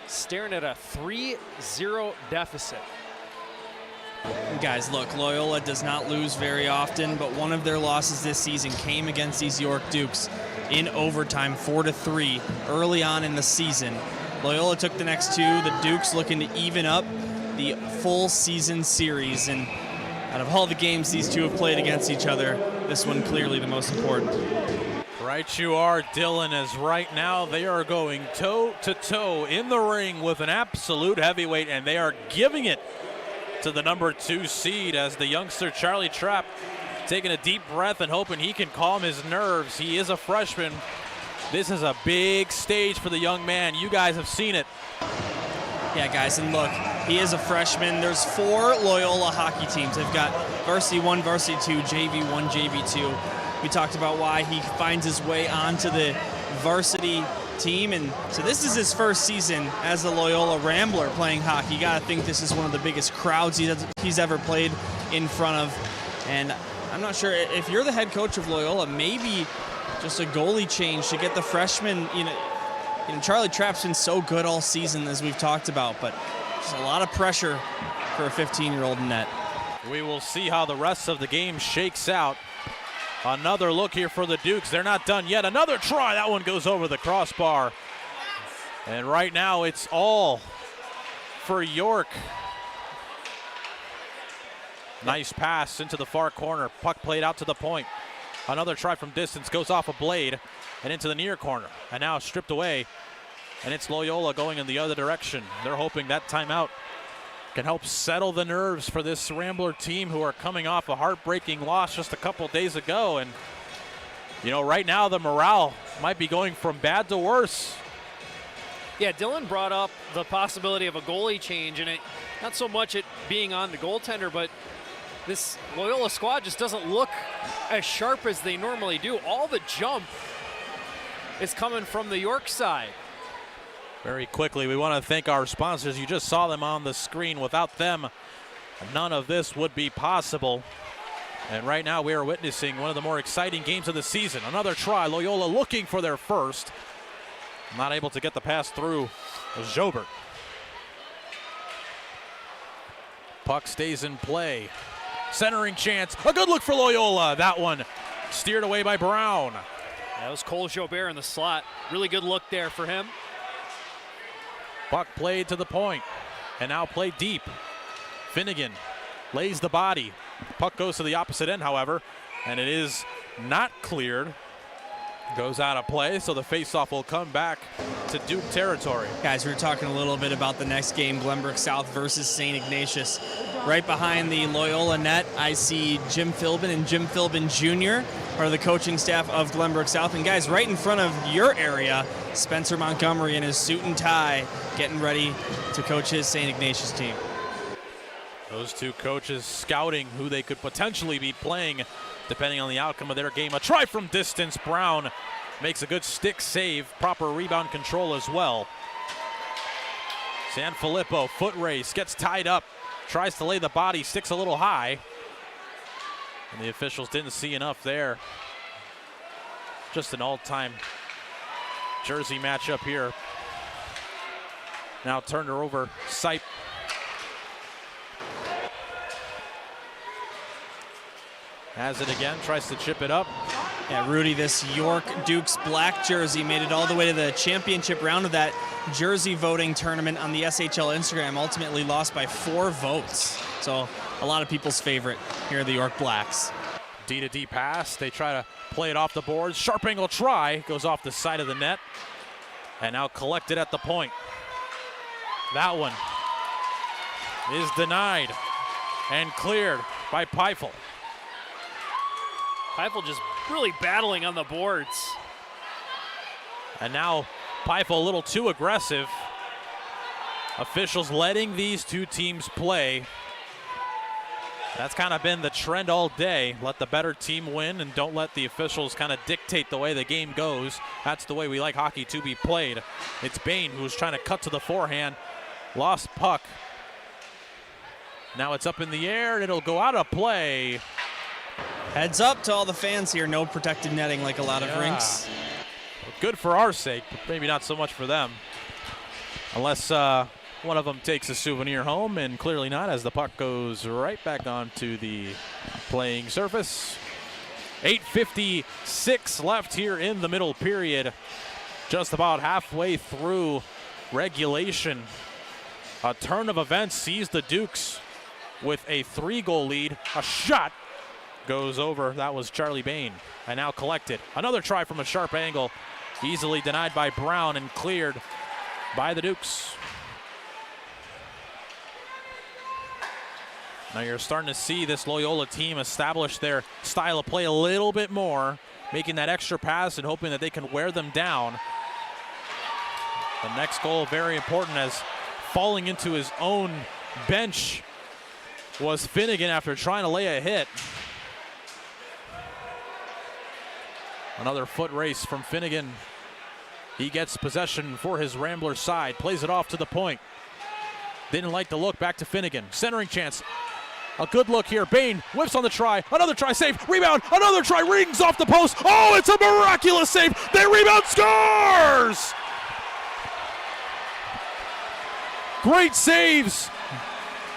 staring at a 3-0 deficit. Guys, look, Loyola does not lose very often, but one of their losses this season came against these York Dukes in overtime, 4-3, early on in the season. Loyola took the next 2, the Dukes looking to even up the full season series, and out of all the games these two have played against each other, this one clearly the most important. Right you are, Dylan, as right now they are going toe-to-toe in the ring with an absolute heavyweight, and they are giving it to the number 2 seed as the youngster Charlie Trapp taking a deep breath and hoping he can calm his nerves. He is a freshman. This is a big stage for the young man. You guys have seen it. Yeah, guys, and look, he is a freshman. There's 4 Loyola hockey teams. They've got Varsity 1, Varsity 2, JV 1, JV 2. We talked about why he finds his way onto the varsity team, and so this is his first season as a Loyola Rambler playing hockey. You gotta think this is one of the biggest crowds he's ever played in front of, and I'm not sure if you're the head coach of Loyola, maybe just a goalie change to get the freshman. Charlie Trapp's been so good all season, as we've talked about, but there's a lot of pressure for a 15-year-old in net. We will see how the rest of the game shakes out. Another look here for the Dukes. They're not done yet. Another try. That one goes over the crossbar. And right now it's all for York. Nice pass into the far corner. Puck played out to the point. Another try from distance, goes off a blade and into the near corner. And now stripped away. And it's Loyola going in the other direction. They're hoping that timeout can help settle the nerves for this Rambler team, who are coming off a heartbreaking loss just a couple days ago. And, right now the morale might be going from bad to worse. Yeah, Dylan brought up the possibility of a goalie change, and not so much it being on the goaltender, but this Loyola squad just doesn't look as sharp as they normally do. All the jump is coming from the York side. Very quickly, we want to thank our sponsors. You just saw them on the screen. Without them, none of this would be possible. And right now we are witnessing one of the more exciting games of the season. Another try, Loyola looking for their first. Not able to get the pass through Jobert. Puck stays in play. Centering chance, a good look for Loyola. That one steered away by Brown. That was Cole Jobert in the slot. Really good look there for him. Puck played to the point, and now played deep. Finnegan lays the body. Puck goes to the opposite end, however, and it is not cleared. Goes out of play, so the faceoff will come back to Duke territory. Guys, we were talking a little bit about the next game, Glenbrook South versus St. Ignatius. Right behind the Loyola net, I see Jim Philbin and Jim Philbin Jr. are the coaching staff of Glenbrook South. And guys, right in front of your area, Spencer Montgomery in his suit and tie, getting ready to coach his St. Ignatius team. Those two coaches scouting who they could potentially be playing depending on the outcome of their game. A try from distance. Brown makes a good stick save. Proper rebound control as well. Sanfilippo, foot race, gets tied up. Tries to lay the body, sticks a little high. And the officials didn't see enough there. Just an all-time jersey matchup here. Now turned her over, Sipe. Has it again, tries to chip it up. Yeah, Rudy, this York Dukes black jersey made it all the way to the championship round of that jersey voting tournament on the SHL Instagram, ultimately lost by 4 votes. So a lot of people's favorite here are the York Blacks. D-to-D pass, they try to play it off the boards. Sharp angle try, goes off the side of the net. And now collected at the point. That one is denied and cleared by Peifel. Peifel just really battling on the boards. And now Peifel a little too aggressive. Officials letting these two teams play. That's kind of been the trend all day. Let the better team win and don't let the officials kind of dictate the way the game goes. That's the way we like hockey to be played. It's Bain who's trying to cut to the forehand. Lost puck. Now it's up in the air and it'll go out of play. Heads up to all the fans here. No protected netting like a lot of rinks. Well, good for our sake, but maybe not so much for them. Unless one of them takes a souvenir home, and clearly not, as the puck goes right back onto the playing surface. 8:56 left here in the middle period. Just about halfway through regulation. A turn of events sees the Dukes with a 3-goal lead. A shot goes over. That was Charlie Bain. And now collected. Another try from a sharp angle. Easily denied by Brown and cleared by the Dukes. Now you're starting to see this Loyola team establish their style of play a little bit more, making that extra pass and hoping that they can wear them down. The next goal very important, as falling into his own bench was Finnegan after trying to lay a hit. Another foot race from Finnegan. He gets possession for his Rambler side, plays it off to the point. Didn't like the look, back to Finnegan. Centering chance. A good look here. Bain whips on the try. Another try, save. Rebound. Another try. Rings off the post. Oh, it's a miraculous save. They rebound, scores! Great saves.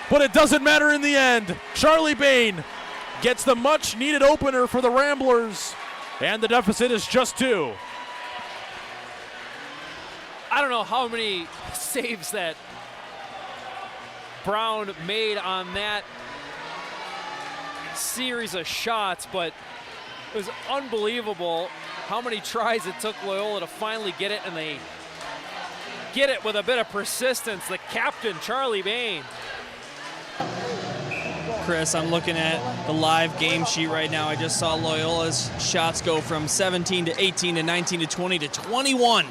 But it doesn't matter in the end. Charlie Bain gets the much-needed opener for the Ramblers. And the deficit is just 2. I don't know how many saves that Brown made on that series of shots, but it was unbelievable how many tries it took Loyola to finally get it, and they get it with a bit of persistence. The captain, Charlie Bain. Chris, I'm looking at the live game sheet right now. I just saw Loyola's shots go from 17 to 18 to 19 to 20 to 21.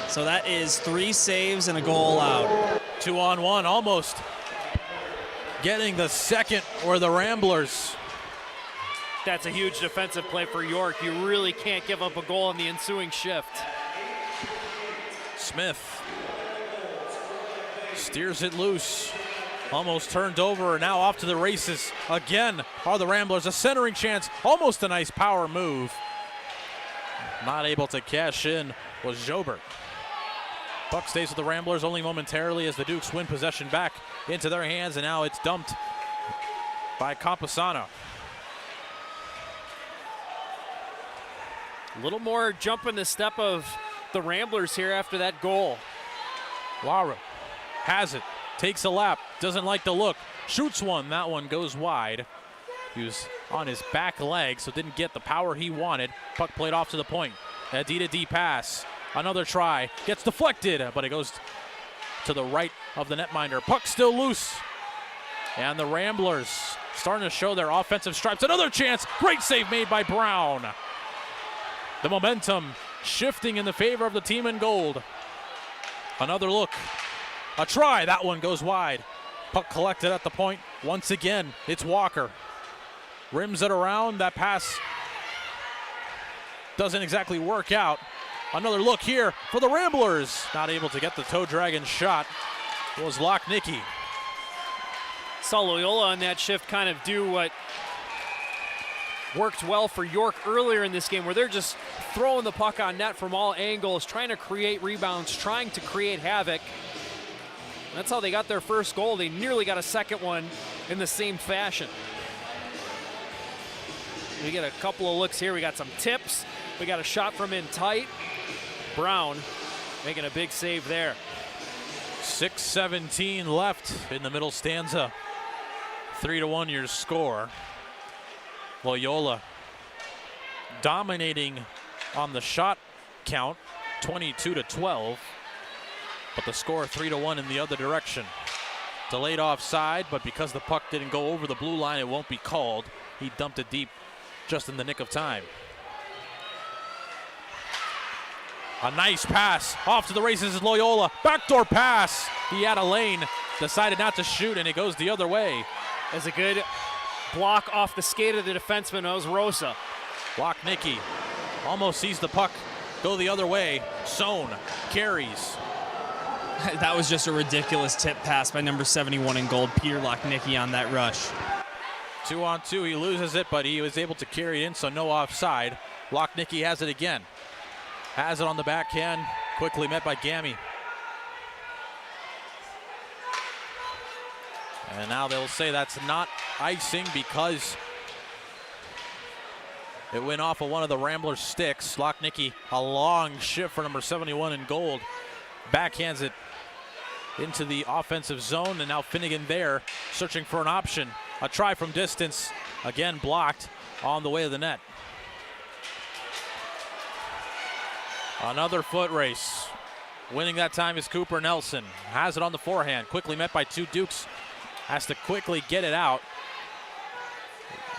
So that is 3 saves and a goal out. 2-on-1, almost getting the second for the Ramblers. That's a huge defensive play for York. You really can't give up a goal in the ensuing shift. Smith steers it loose. Almost turned over, and now off to the races again are the Ramblers. A centering chance, almost a nice power move. Not able to cash in was Jobert. Puck stays with the Ramblers only momentarily as the Dukes win possession back into their hands, and now it's dumped by Camposano. A little more jump in the step of the Ramblers here after that goal. Lara has it, takes a lap, doesn't like the look, shoots one, that one goes wide. He was on his back leg, so didn't get the power he wanted. Puck played off to the point. A D-to-D pass, another try, gets deflected, but it goes to the right of the netminder. Puck still loose, and the Ramblers starting to show their offensive stripes. Another chance, great save made by Brown. The momentum shifting in the favor of the team in gold. Another look, a try, that one goes wide. Puck collected at the point. Once again, it's Walker. Rims it around, that pass doesn't exactly work out. Another look here for the Ramblers. Not able to get the toe dragon shot was Lochnicki. Saw Loyola on that shift kind of do what worked well for York earlier in this game, where they're just throwing the puck on net from all angles, trying to create rebounds, trying to create havoc. That's how they got their first goal. They nearly got a second one in the same fashion. We get a couple of looks here. We got some tips. We got a shot from in tight. Brown making a big save there. 6:17 left in the middle stanza. 3-1 your score. Loyola dominating on the shot count, 22-12, but the score 3-1 in the other direction. Delayed offside, but because the puck didn't go over the blue line, it won't be called. He dumped it deep just in the nick of time. A nice pass off to the races is Loyola. Backdoor pass. He had a lane, decided not to shoot, and it goes the other way. As a good block off the skate of the defenseman, that was Rosa. Lochnicki almost sees the puck go the other way. Sohn carries. That was just a ridiculous tip pass by number 71 in gold, Peter Lochnicki, on that rush. 2-on-2, he loses it, but he was able to carry it in, so no offside. Lochnicki has it again. Has it on the backhand, quickly met by Gammy. And now they'll say that's not icing because it went off of one of the Ramblers' sticks. Lochnicki, a long shift for number 71 in gold. Backhands it into the offensive zone, and now Finnegan there searching for an option. A try from distance, again blocked on the way to the net. Another foot race. Winning that time is Cooper Nelson. Has it on the forehand, quickly met by two Dukes. Has to quickly get it out.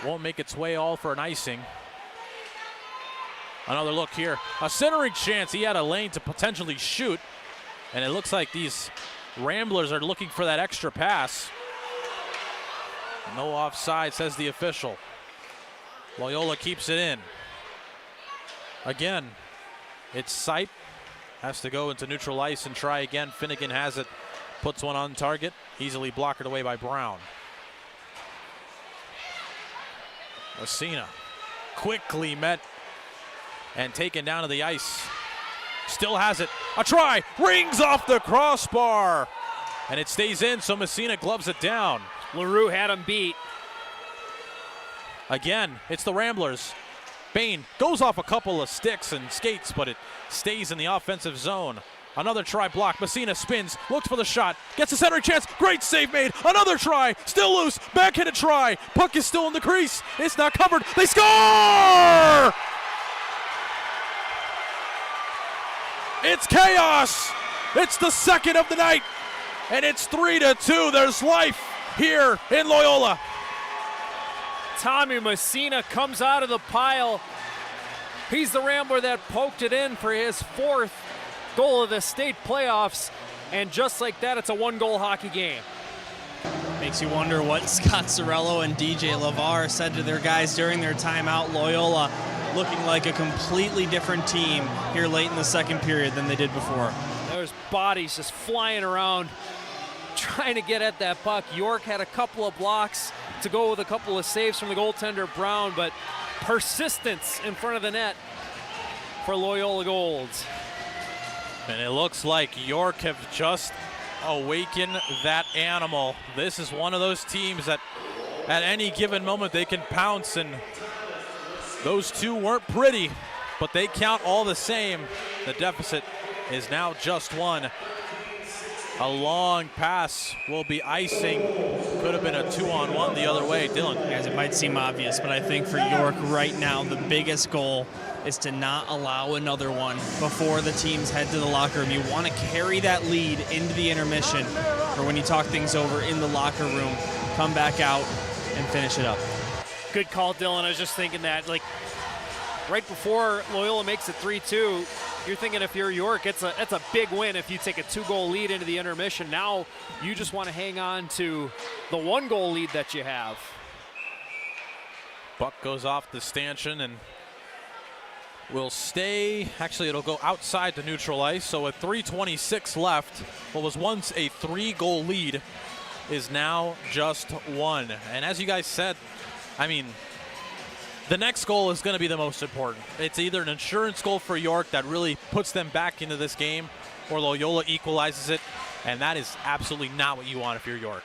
Won't make its way all for an icing. Another look here. A centering chance. He had a lane to potentially shoot. And it looks like these Ramblers are looking for that extra pass. No offside, says the official. Loyola keeps it in. Again, it's Sipe. Has to go into neutral ice and try again. Finnegan has it. Puts one on target. Easily blocked away by Brown. Messina quickly met and taken down to the ice. Still has it. A try. Rings off the crossbar. And it stays in, so Messina gloves it down. LaRue had him beat. Again, it's the Ramblers. Bain goes off a couple of sticks and skates, but it stays in the offensive zone. Another try block. Messina spins, looks for the shot, gets a centering chance. Great save made. Another try, still loose. Backhanded try. Puck is still in the crease. It's not covered. They score! It's chaos. It's the second of the night, and it's 3-2. There's life here in Loyola. Tommy Messina comes out of the pile. He's the Rambler that poked it in for his 4th goal of the state playoffs. And just like that, it's a 1-goal hockey game. Makes you wonder what Scott Sorello and DJ LaVar said to their guys during their timeout. Loyola looking like a completely different team here late in the second period than they did before. There's bodies just flying around trying to get at that puck. York had a couple of blocks to go with a couple of saves from the goaltender Brown, but persistence in front of the net for Loyola Golds. And it looks like York have just awakened that animal. This is one of those teams that at any given moment they can pounce, and those two weren't pretty, but they count all the same. The deficit is now just 1. A long pass will be icing. Could have been a 2-on-1 the other way. Dylan. Guys, it might seem obvious, but I think for York right now, the biggest goal is to not allow another one before the teams head to the locker room. You want to carry that lead into the intermission, or when you talk things over in the locker room, come back out and finish it up. Good call, Dylan. I was just thinking that, like, right before Loyola makes it 3-2, you're thinking if you're York, it's a big win if you take a 2-goal lead into the intermission. Now you just want to hang on to the 1-goal lead that you have. Buck goes off the stanchion and will stay. Actually, it'll go outside the neutral ice. So with 3:26 left, what was once a 3-goal lead is now just 1. And as you guys said, I mean, the next goal is going to be the most important. It's either an insurance goal for York that really puts them back into this game, or Loyola equalizes it, and that is absolutely not what you want if you're York.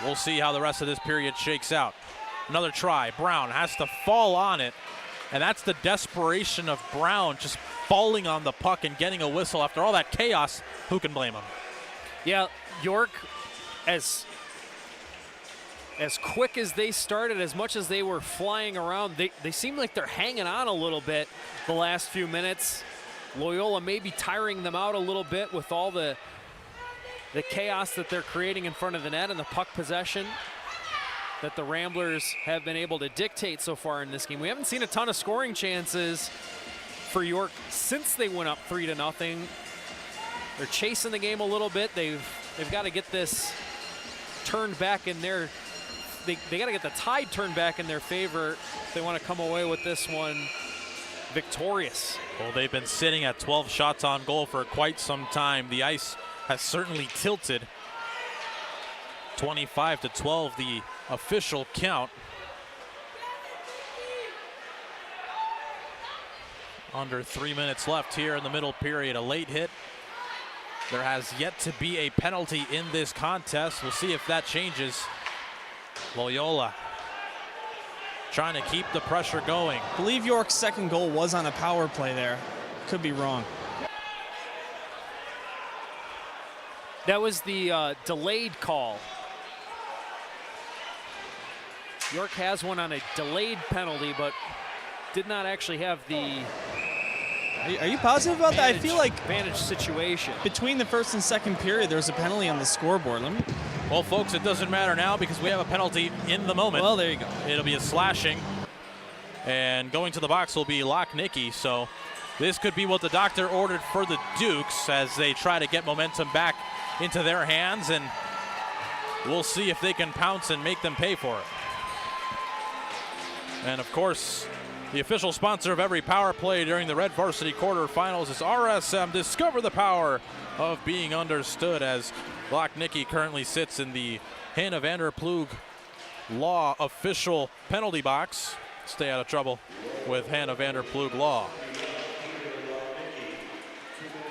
We'll see how the rest of this period shakes out. Another try. Brown has to fall on it, and that's the desperation of Brown just falling on the puck and getting a whistle after all that chaos. Who can blame him? Yeah, York, as quick as they started, as much as they were flying around, they seem like they're hanging on a little bit the last few minutes. Loyola may be tiring them out a little bit with all the chaos that they're creating in front of the net and the puck possession that the Ramblers have been able to dictate so far in this game. We haven't seen a ton of scoring chances for York since they went up 3-0. They're chasing the game a little bit. They've got to get this turned back in their. They got to get the tide turned back in their favor if they want to come away with this one victorious. Well, they've been sitting at 12 shots on goal for quite some time. The ice has certainly tilted. 25-12, the official count. Under 3 minutes left here in the middle period. A late hit. There has yet to be a penalty in this contest. We'll see if that changes. Loyola trying to keep the pressure going. I believe York's second goal was on a power play there. Could be wrong. That was the delayed call. York has one on a delayed penalty, but did not actually have the. Are you positive about that? I feel like advantage situation. Between the first and second period, there was a penalty on the scoreboard. Well, folks, it doesn't matter now because we have a penalty in the moment. Well, there you go. It'll be a slashing. And going to the box will be Lochnicki. So this could be what the doctor ordered for the Dukes as they try to get momentum back into their hands. And we'll see if they can pounce and make them pay for it. And, of course, the official sponsor of every power play during the Red Varsity quarterfinals is RSM. Discover the power of being understood, as Lochnicki currently sits in the Hanna Vanderplug Law official penalty box. Stay out of trouble with Hannah Vanderplug Law.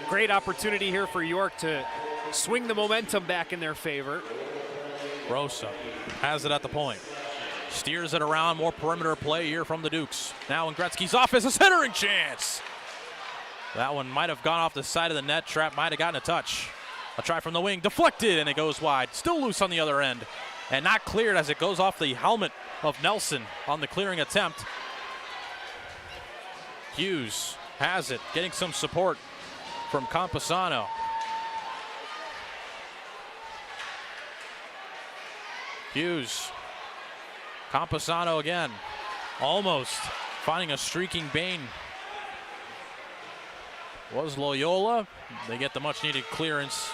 Great opportunity here for York to swing the momentum back in their favor. Rosa has it at the point. Steers it around, more perimeter play here from the Dukes. Now in Gretzky's office, a centering chance. That one might have gone off the side of the net. Trap might have gotten a touch. A try from the wing, deflected, and it goes wide. Still loose on the other end, and not cleared as it goes off the helmet of Nelson on the clearing attempt. Hughes has it, getting some support from Camposano. Hughes. Camposano again. Almost finding a streaking Bain. Was Loyola. They get the much needed clearance.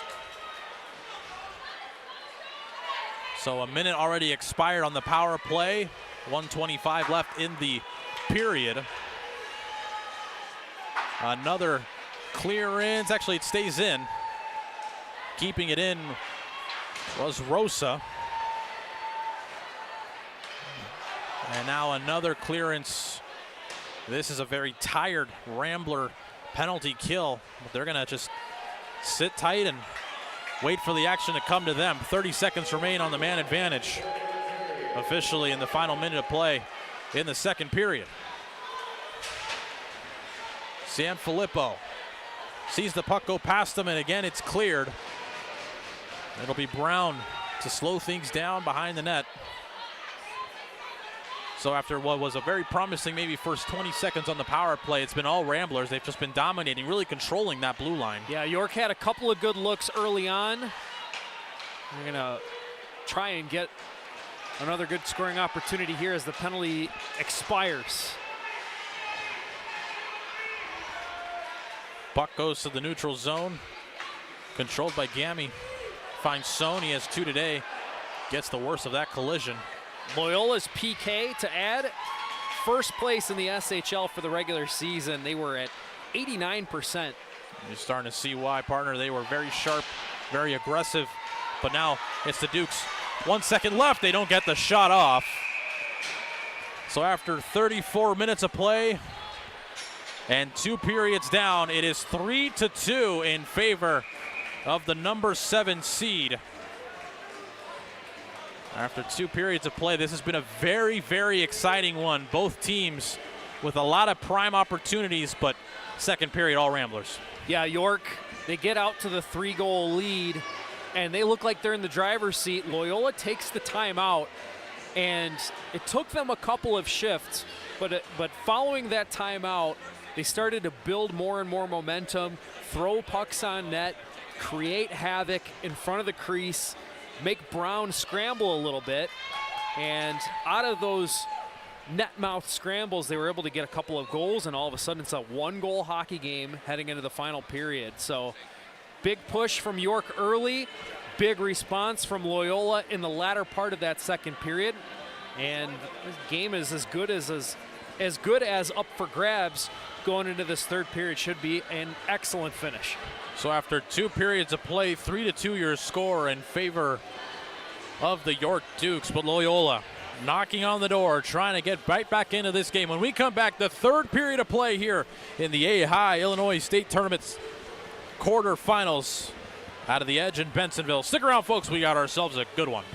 So a minute already expired on the power play. 1:25 left in the period. Another clearance. Actually, it stays in. Keeping it in was Rosa. And now another clearance. This is a very tired Rambler penalty kill. But they're going to just sit tight and wait for the action to come to them. 30 seconds remain on the man advantage. Officially in the final minute of play in the second period. Sanfilippo sees the puck go past him, and again it's cleared. It'll be Brown to slow things down behind the net. So after what was a very promising maybe first 20 seconds on the power play, it's been all Ramblers. They've just been dominating, really controlling that blue line. Yeah, York had a couple of good looks early on. We're going to try and get another good scoring opportunity here as the penalty expires. Puck goes to the neutral zone. Controlled by Gammy. Finds Son, he has 2 today. Gets the worst of that collision. Loyola's PK to add. First place in the SHL for the regular season. They were at 89%. You're starting to see why, partner. They were very sharp, very aggressive. But now it's the Dukes. 1 second left. They don't get the shot off. So after 34 minutes of play and 2 periods down, it is 3-2 in favor of the number 7 seed. After 2 periods of play, this has been a very, very exciting one. Both teams with a lot of prime opportunities, but second period, all Ramblers. Yeah, York, they get out to the 3-goal lead, and they look like they're in the driver's seat. Loyola takes the timeout, and it took them a couple of shifts, but following that timeout, they started to build more and more momentum, throw pucks on net, create havoc in front of the crease, make Brown scramble a little bit, and out of those net mouth scrambles, they were able to get a couple of goals, and all of a sudden it's a 1-goal hockey game heading into the final period. So big push from York early, big response from Loyola in the latter part of that second period, and this game is as good as up for grabs going into this third period. Should be an excellent finish. So after 2 periods of play, 3-2 your score in favor of the York Dukes. But Loyola knocking on the door, trying to get right back into this game. When we come back, the third period of play here in the AHAI Illinois State Tournament's quarterfinals out of the Edge in Bensenville. Stick around, folks. We got ourselves a good one.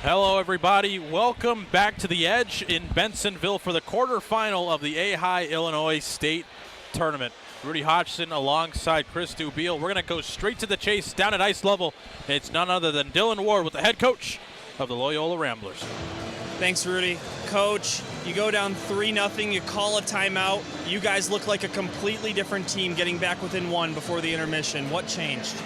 Hello, everybody. Welcome back to the Edge in Bensonville for the quarterfinal of the AHAI Illinois State Tournament. Rudy Hodgson alongside Chris Dubiel. We're going to go straight to the chase down at ice level. It's none other than Dylan Ward with the head coach of the Loyola Ramblers. Thanks, Rudy. Coach, you go down 3-0, you call a timeout. You guys look like a completely different team getting back within one before the intermission. What changed?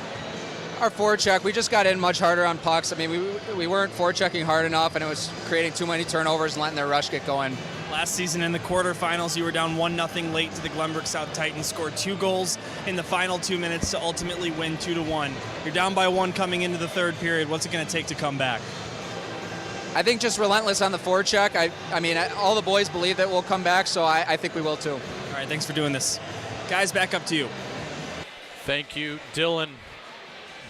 Our forecheck, we just got in much harder on pucks. I mean, we weren't forechecking hard enough, and it was creating too many turnovers and letting their rush get going. Last season in the quarterfinals, you were down 1-0 late to the Glenbrook South Titans, scored 2 goals in the final 2 minutes to ultimately win 2-1. You're down by 1 coming into the third period. What's it going to take to come back? I think just relentless on the forecheck. I mean, all the boys believe that we'll come back, so I think we will too. All right, thanks for doing this. Guys, back up to you. Thank you, Dylan.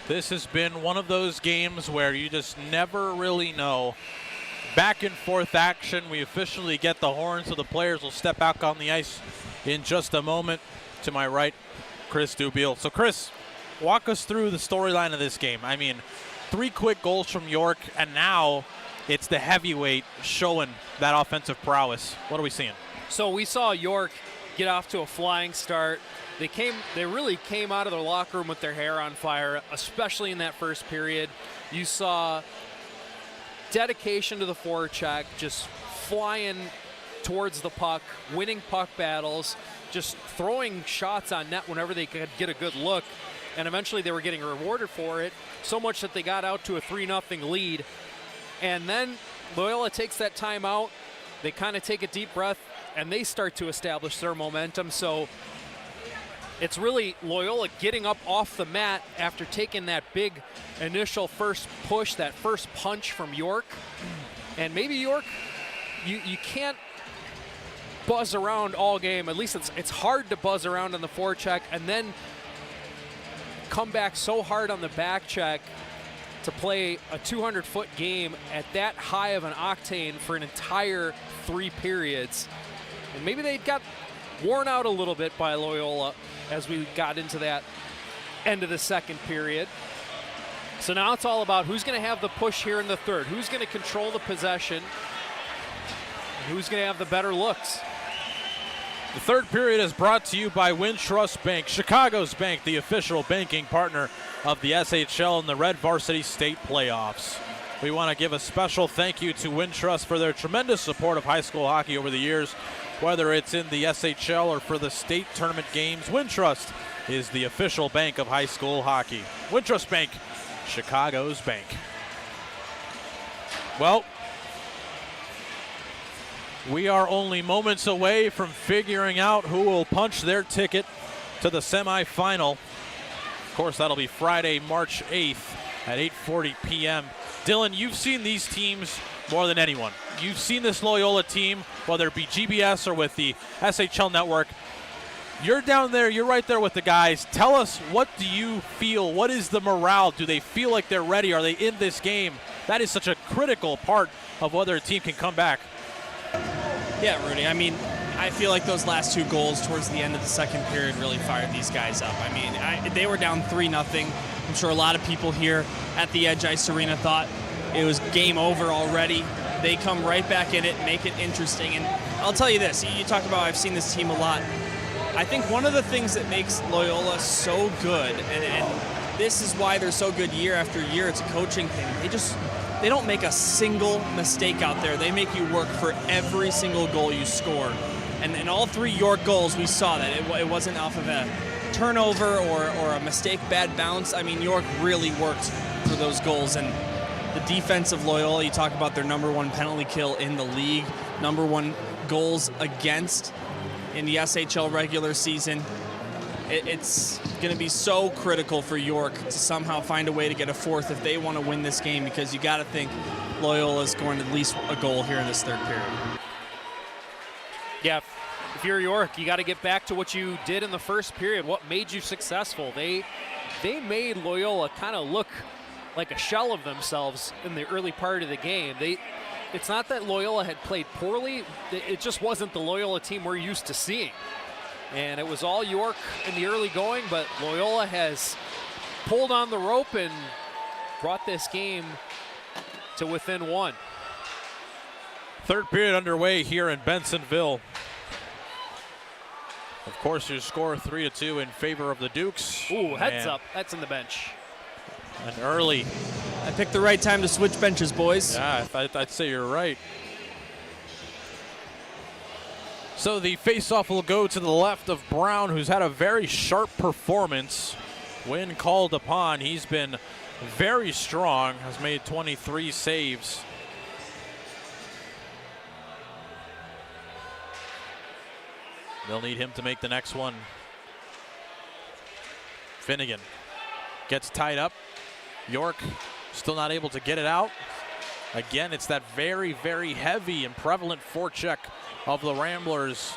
This has been one of those games where you just never really know. Back and forth action. We officially get the horn, so the players will step back on the ice in just a moment. To my right, Chris Dubiel. So, Chris, walk us through the storyline of this game. I mean, 3 quick goals from York, and now it's the heavyweight showing that offensive prowess. What are we seeing? So we saw York get off to a flying start. They really came out of their locker room with their hair on fire, especially in that first period. You saw dedication to the forecheck, just flying towards the puck, winning puck battles, just throwing shots on net whenever they could get a good look. And eventually they were getting rewarded for it, so much that they got out to a 3-0 lead. And then Loyola takes that timeout. They kind of take a deep breath, and they start to establish their momentum. So it's really Loyola getting up off the mat after taking that big initial first push, that first punch from York. And maybe York, you can't buzz around all game. At least it's hard to buzz around on the forecheck and then come back so hard on the back check to play a 200-foot game at that high of an octane for an entire 3 periods. And maybe they got worn out a little bit by Loyola as we got into that end of the second period. So now it's all about who's going to have the push here in the third, who's going to control the possession, and who's going to have the better looks. The third period is brought to you by Wintrust Bank, Chicago's bank, the official banking partner of the SHL and the Red Varsity State Playoffs. We want to give a special thank you to Wintrust for their tremendous support of high school hockey over the years. Whether it's in the SHL or for the state tournament games, Wintrust is the official bank of high school hockey. Wintrust Bank, Chicago's bank. Well, we are only moments away from figuring out who will punch their ticket to the semifinal. Of course, that'll be Friday, March 8th at 8:40 p.m. Dylan, you've seen these teams more than anyone. You've seen this Loyola team, whether it be GBS or with the SHL network. You're down there, you're right there with the guys. Tell us, what do you feel? What is the morale? Do they feel like they're ready? Are they in this game? That is such a critical part of whether a team can come back. Yeah, Rudy, I mean, I feel like those last 2 goals towards the end of the second period really fired these guys up. I mean, they were down 3-0. I'm sure a lot of people here at the Edge Ice Arena thought it was game over already. They come right back in it, make it interesting. And I'll tell you this, you talk about I've seen this team a lot. I think one of the things that makes Loyola so good, and this is why they're so good year after year, it's a coaching thing. They don't make a single mistake out there. They make you work for every single goal you score. And in all 3 York goals, we saw that. It wasn't off of a turnover or a mistake, bad bounce. I mean, York really worked for those goals. And the defense of Loyola, you talk about their #1 penalty kill in the league, #1 goals against in the SHL regular season. It's going to be so critical for York to somehow find a way to get a 4th if they want to win this game, because you got to think Loyola is scoring at least a goal here in this third period. Yeah, if you're York, you got to get back to what you did in the first period. What made you successful? They made Loyola kind of look like a shell of themselves in the early part of the game. It's not that Loyola had played poorly. It just wasn't the Loyola team we're used to seeing. And it was all York in the early going, but Loyola has pulled on the rope and brought this game to within 1. Third period underway here in Bensonville. Of course, your score 3-2 in favor of the Dukes. Ooh, heads up. That's in the bench. An early. I picked the right time to switch benches, boys. Yeah, I'd say you're right. So the faceoff will go to the left of Brown, who's had a very sharp performance when called upon. He's been very strong, has made 23 saves. They'll need him to make the next one. Finnegan gets tied up. York still not able to get it out. Again, it's that very, very heavy and prevalent forecheck of the Ramblers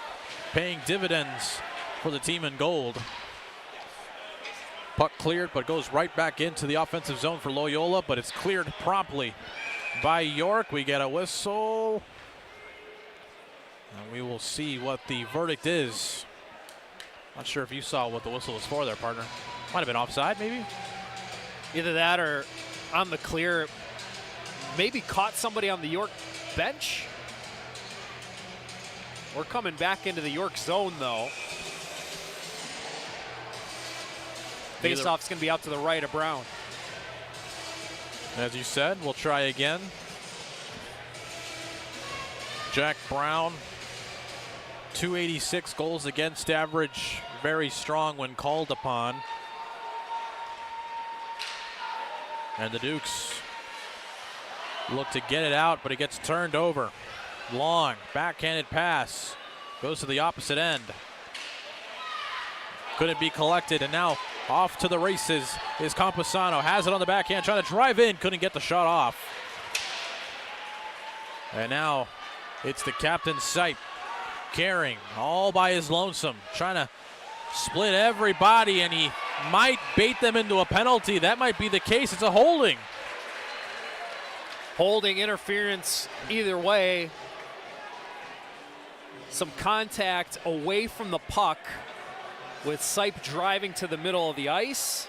paying dividends for the team in gold. Puck cleared, but goes right back into the offensive zone for Loyola, but it's cleared promptly by York. We get a whistle. And we will see what the verdict is. Not sure if you saw what the whistle was for there, partner. Might have been offside, maybe? Either that or on the clear, maybe caught somebody on the York bench. We're coming back into the York zone, though. Faceoff's going to be out to the right of Brown. As you said, we'll try again. Jack Brown, 286 goals against average, very strong when called upon. And the Dukes look to get it out, but it gets turned over. Long, backhanded pass, goes to the opposite end. Couldn't be collected, and now off to the races is Camposano. Has it on the backhand, trying to drive in, couldn't get the shot off. And now it's the captain's sight. Carrying all by his lonesome, trying to split everybody, and he might bait them into a penalty. That might be the case. It's a holding. Holding, interference, either way. Some contact away from the puck with Sipe driving to the middle of the ice.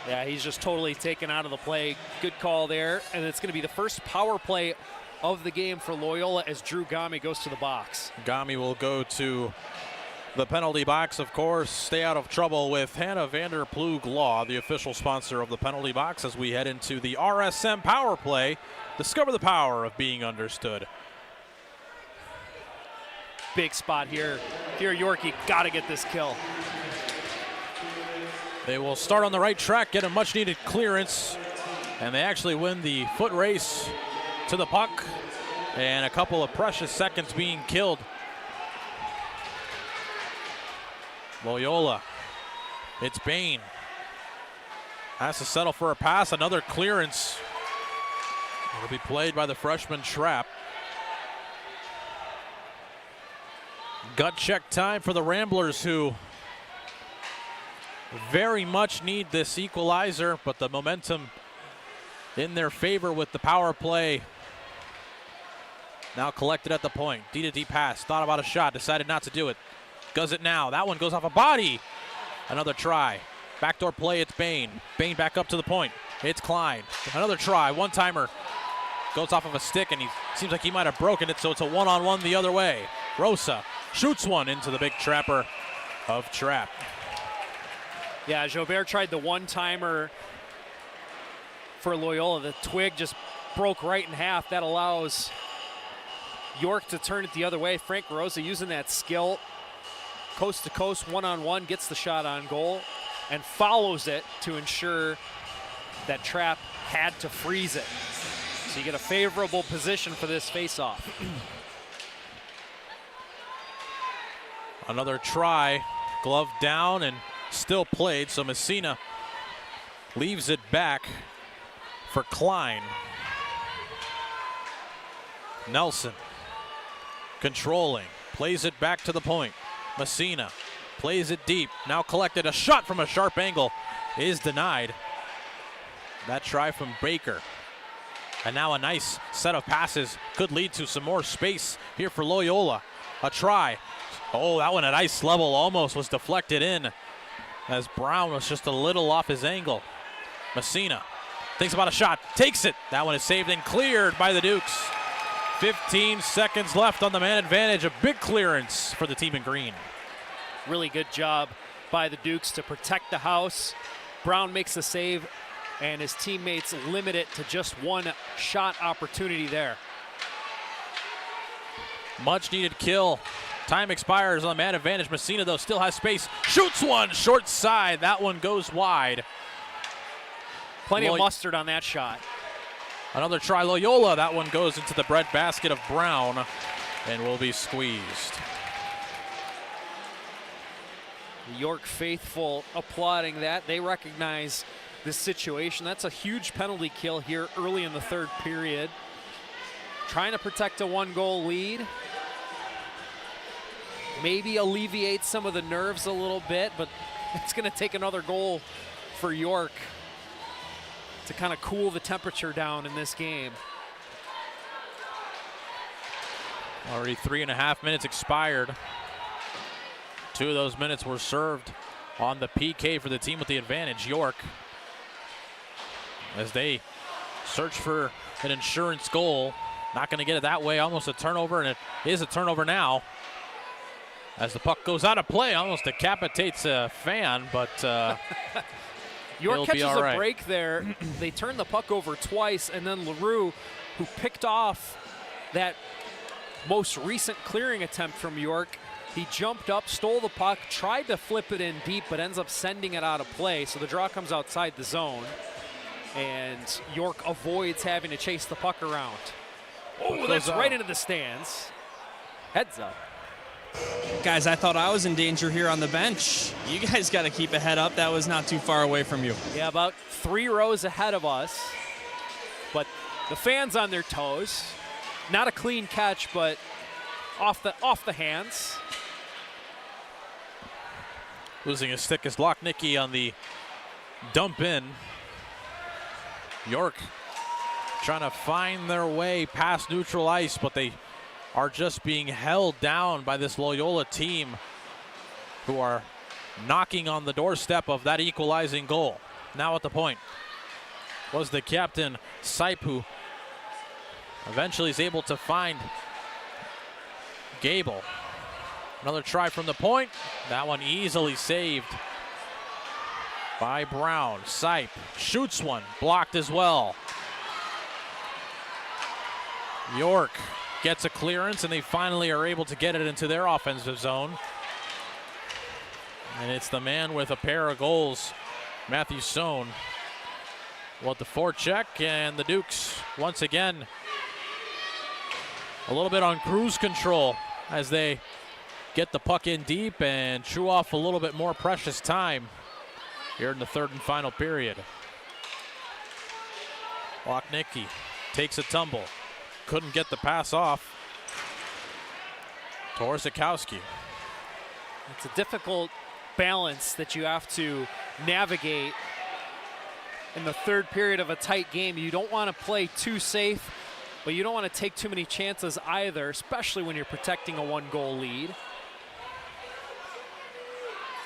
Yeah, he's just totally taken out of the play. Good call there. And it's going to be the first power play of the game for Loyola as Drew Gami goes to the box. Gami will go to the penalty box, of course. Stay out of trouble with Hannah Vander Plug Law, the official sponsor of the penalty box, as we head into the RSM power play. Discover the power of being understood. Big spot here. If you're York, you got to get this kill. They will start on the right track, get a much needed clearance, and they actually win the foot race to the puck, and a couple of precious seconds being killed. Loyola, it's Bain. Has to settle for a pass, another clearance. It'll be played by the freshman Trapp. Gut check time for the Ramblers, who very much need this equalizer, but the momentum in their favor with the power play. Now collected at the point. D-to-D pass. Thought about a shot. Decided not to do it. Does it now. That one goes off a body. Another try. Backdoor play. It's Bain. Bain back up to the point. It's Klein. Another try. One-timer. Goes off of a stick, and he seems like he might have broken it, so it's a one-on-one the other way. Rosa shoots one into the big trapper of Trapp. Yeah, Jobert tried the one-timer for Loyola. The twig just broke right in half. That allows York to turn it the other way. Frank Rosa using that skill. Coast to coast, one-on-one, gets the shot on goal and follows it to ensure that Trapp had to freeze it. So you get a favorable position for this face-off. Another try, glove down and still played, so Messina leaves it back for Klein. Nelson controlling, plays it back to the point. Messina plays it deep, now collected. A shot from a sharp angle is denied. That try from Baker. And now a nice set of passes could lead to some more space here for Loyola. A try. Oh, that one at ice level almost was deflected in as Brown was just a little off his angle. Messina Thinks about a shot, takes it. That one is saved and cleared by the Dukes. 15 seconds left on the man advantage. A big clearance for the team in green. Really good job by the Dukes to protect the house. Brown makes the save, and his teammates limit it to just one shot opportunity there. Much needed kill. Time expires on the man advantage. Messina, though, still has space. Shoots one, short side. That one goes wide. Plenty of mustard on that shot. Another try, Loyola. That one goes into the bread basket of Brown and will be squeezed. York faithful applauding that. They recognize this situation. That's a huge penalty kill here early in the third period. Trying to protect a one-goal lead. Maybe alleviate some of the nerves a little bit, but it's going to take another goal for York to kind of cool the temperature down in this game. Already 3.5 minutes expired. 2 of those minutes were served on the PK for the team with the advantage. York, as they search for an insurance goal. Not going to get it that way. Almost a turnover, and it is a turnover now. As the puck goes out of play, almost decapitates a fan, but York catches a a break there. They turn the puck over twice, and then LaRue, who picked off that most recent clearing attempt from York, he jumped up, stole the puck, tried to flip it in deep, but ends up sending it out of play. So the draw comes outside the zone, and York avoids having to chase the puck around. Oh, that's right into the stands. Heads up. Guys, I thought I was in danger here on the bench. You guys got to keep a head up. That was not too far away from you. Yeah, about 3 rows ahead of us. But the fans on their toes. Not a clean catch, but off the hands. Losing his stick is Lochnicki on the dump in. York trying to find their way past neutral ice, but they are just being held down by this Loyola team who are knocking on the doorstep of that equalizing goal. Now at the point was the captain, Sipe, who eventually is able to find Gable. Another try from the point. That one easily saved by Brown. Sipe shoots one, blocked as well. York gets a clearance, and they finally are able to get it into their offensive zone. And it's the man with a pair of goals, Matthew Sohn, with the forecheck, and the Dukes once again a little bit on cruise control as they get the puck in deep and chew off a little bit more precious time here in the third and final period. Lochnicki takes a tumble. Couldn't get the pass off. Torzakowski. It's a difficult balance that you have to navigate in the third period of a tight game. You don't want to play too safe, but you don't want to take too many chances either, especially when you're protecting a one-goal lead.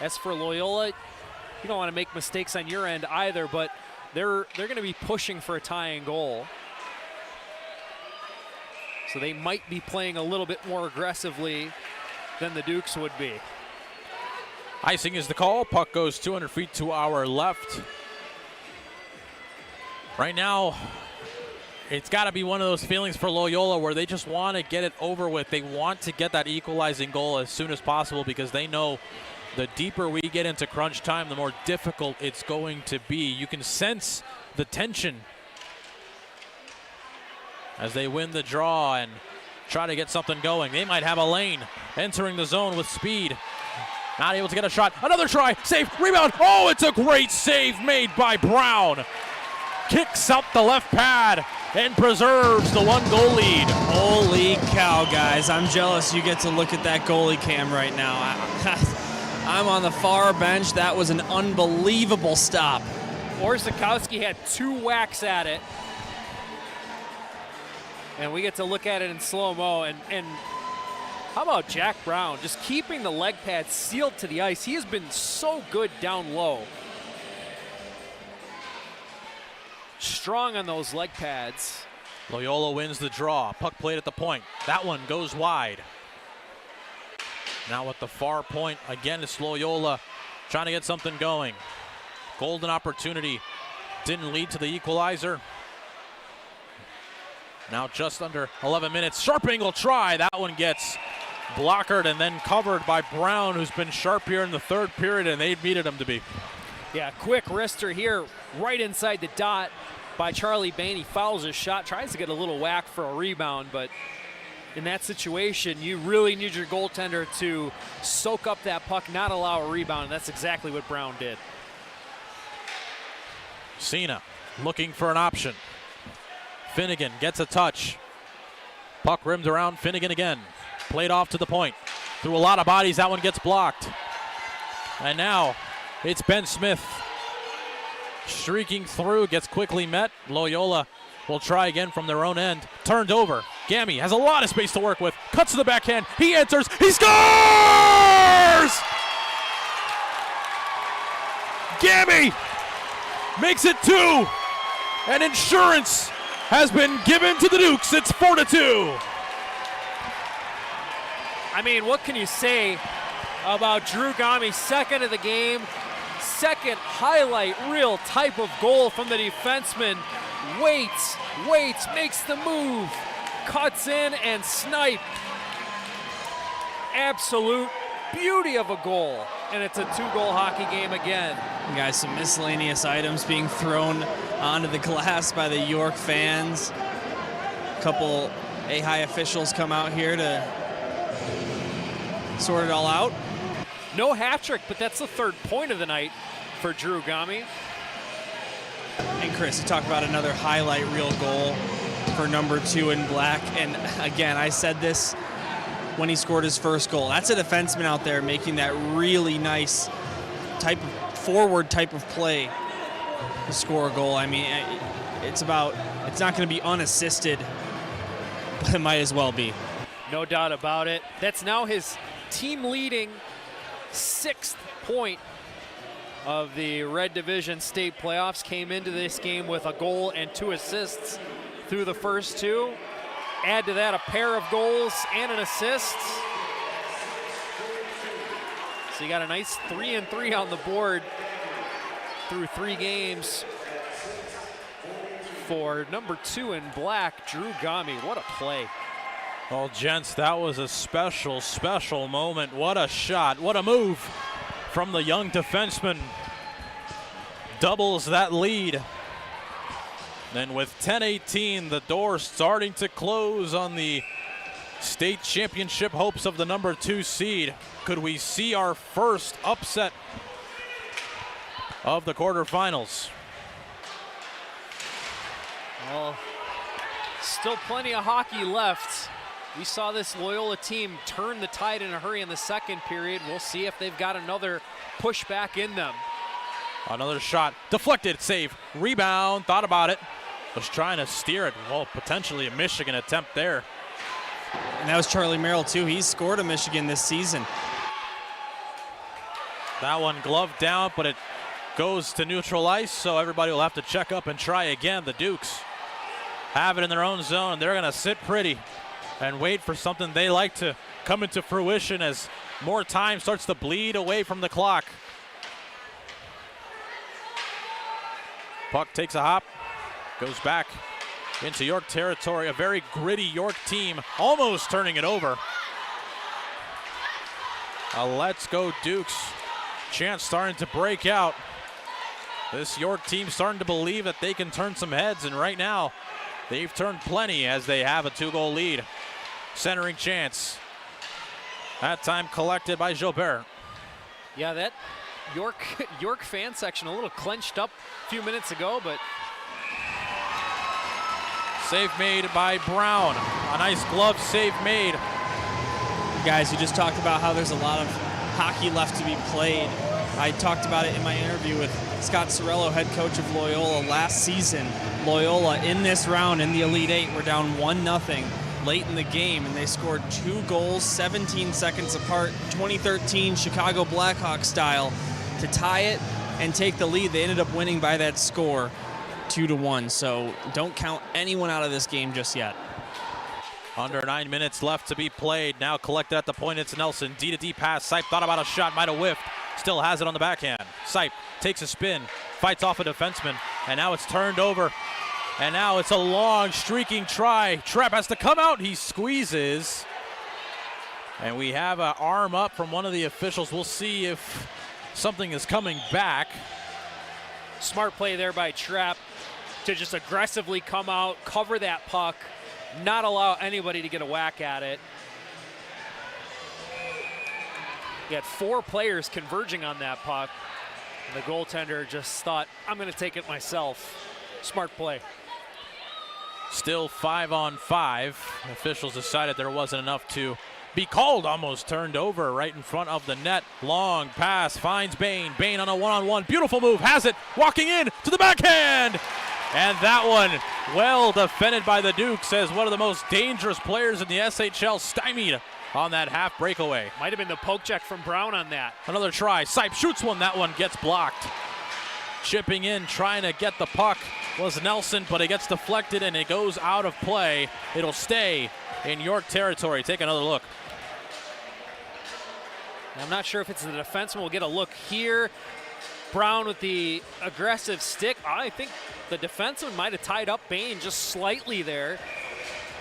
As for Loyola, you don't want to make mistakes on your end either, but they're going to be pushing for a tying goal. So they might be playing a little bit more aggressively than the Dukes would be. Icing is the call. Puck goes 200 feet to our left. Right now, it's got to be one of those feelings for Loyola where they just want to get it over with. They want to get that equalizing goal as soon as possible because they know the deeper we get into crunch time, the more difficult it's going to be. You can sense the tension as they win the draw and try to get something going. They might have a lane entering the zone with speed. Not able to get a shot. Another try. Save. Rebound. Oh, it's a great save made by Brown. Kicks out the left pad and preserves the 1-goal lead. Holy cow, guys. I'm jealous you get to look at that goalie cam right now. I'm on the far bench. That was an unbelievable stop. Torzakowski had 2 whacks at it. And we get to look at it in slow-mo. And how about Jack Brown just keeping the leg pad sealed to the ice? He has been so good down low. strong on those leg pads. Loyola wins the draw. Puck played at the point. That one goes wide. Now at the far point, again, it's Loyola trying to get something going. Golden opportunity. Didn't lead to the equalizer. Now just under 11 minutes. Sharp angle try. That one gets blockered and then covered by Brown, who's been sharp here in the third period, and they needed him to be. Yeah, quick wrister here right inside the dot by Charlie Bain. He fouls his shot, tries to get a little whack for a rebound, but in that situation, you really need your goaltender to soak up that puck, not allow a rebound, and that's exactly what Brown did. Cena looking for an option. Finnegan gets a touch. Puck rimmed around Finnegan again. Played off to the point. Through a lot of bodies, that one gets blocked. And now it's Ben Smith streaking through, gets quickly met. Loyola will try again from their own end. Turned over. Gammy has a lot of space to work with. Cuts to the backhand. He enters. He scores! Gammy makes it 2. And insurance has been given to the Dukes. It's 4-2. I mean, what can you say about Drew Gami? Second of the game, second highlight reel type of goal from the defenseman. Waits, makes the move, cuts in and snipe. Absolute beauty of a goal, and it's a 2-goal hockey game again. You guys, some miscellaneous items being thrown onto the glass by the York fans. A couple AHAI officials come out here to sort it all out. No hat trick, but that's the third point of the night for Drew Gami. And Chris, you talk about another highlight reel goal for number 2 in black. And again, I said this when he scored his first goal. That's a defenseman out there making that really nice type of forward type of play to score a goal. I mean, it's not going to be unassisted, but it might as well be. No doubt about it. That's now his team-leading 6th point of the Red Division State Playoffs. Came into this game with a goal and 2 assists through the first 2. Add to that a pair of goals and an assist. So you got a nice 3-3 on the board through 3 games for number 2 in black, Drew Gami. What a play. Well, gents, that was a special, special moment. What a shot. What a move from the young defenseman. Doubles that lead. And with 10-18, the door starting to close on the state championship hopes of the number 2 seed. Could we see our first upset of the quarterfinals? Well, still plenty of hockey left. We saw this Loyola team turn the tide in a hurry in the second period. We'll see if they've got another pushback in them. Another shot, deflected, save, rebound, thought about it. Was trying to steer it. Well, potentially a Michigan attempt there. And that was Charlie Merrill too. He's scored a Michigan this season. That one gloved down, but it goes to neutral ice, so everybody will have to check up and try again. The Dukes have it in their own zone. They're gonna sit pretty and wait for something they like to come into fruition as more time starts to bleed away from the clock. Puck takes a hop, goes back into York territory. A very gritty York team, almost turning it over. A let's go Dukes chance starting to break out. This York team starting to believe that they can turn some heads, and right now they've turned plenty as they have a 2-goal lead. Centering chance. That time collected by Jobert. Yeah, that York fan section a little clenched up a few minutes ago, but save made by Brown. A nice glove save made. Guys, you just talked about how there's a lot of hockey left to be played. I talked about it in my interview with Scott Sorello, head coach of Loyola. Last season, Loyola in this round in the Elite Eight were down 1-0 late in the game, and they scored 2 goals 17 seconds apart, 2013 Chicago Blackhawks style, to tie it and take the lead. They ended up winning by that score. 2-1. So don't count anyone out of this game just yet. Under 9 minutes left to be played. Now collected at the point, it's Nelson. D-to-D pass. Sipe thought about a shot, might have whiffed. Still has it on the backhand. Sipe takes a spin, fights off a defenseman, and now it's turned over. And now it's a long, streaking try. Trapp has to come out. He squeezes. And we have an arm up from one of the officials. We'll see if something is coming back. Smart play there by Trapp to just aggressively come out, cover that puck, not allow anybody to get a whack at it. He had 4 players converging on that puck, and the goaltender just thought, I'm going to take it myself. Smart play. Still 5-on-5. Officials decided there wasn't enough to be called. Almost turned over right in front of the net. Long pass finds Bain. Bain on a one-on-one. Beautiful move. Has it. Walking in to the backhand. And that one, well defended by the Dukes, as one of the most dangerous players in the SHL stymied on that half breakaway. Might have been the poke check from Brown on that. Another try. Sipe shoots one. That one gets blocked. Chipping in, trying to get the puck was Nelson, but it gets deflected and it goes out of play. It'll stay in York territory. Take another look. I'm not sure if it's the defenseman. We'll get a look here. Brown with the aggressive stick. I think the defenseman might have tied up Bain just slightly there.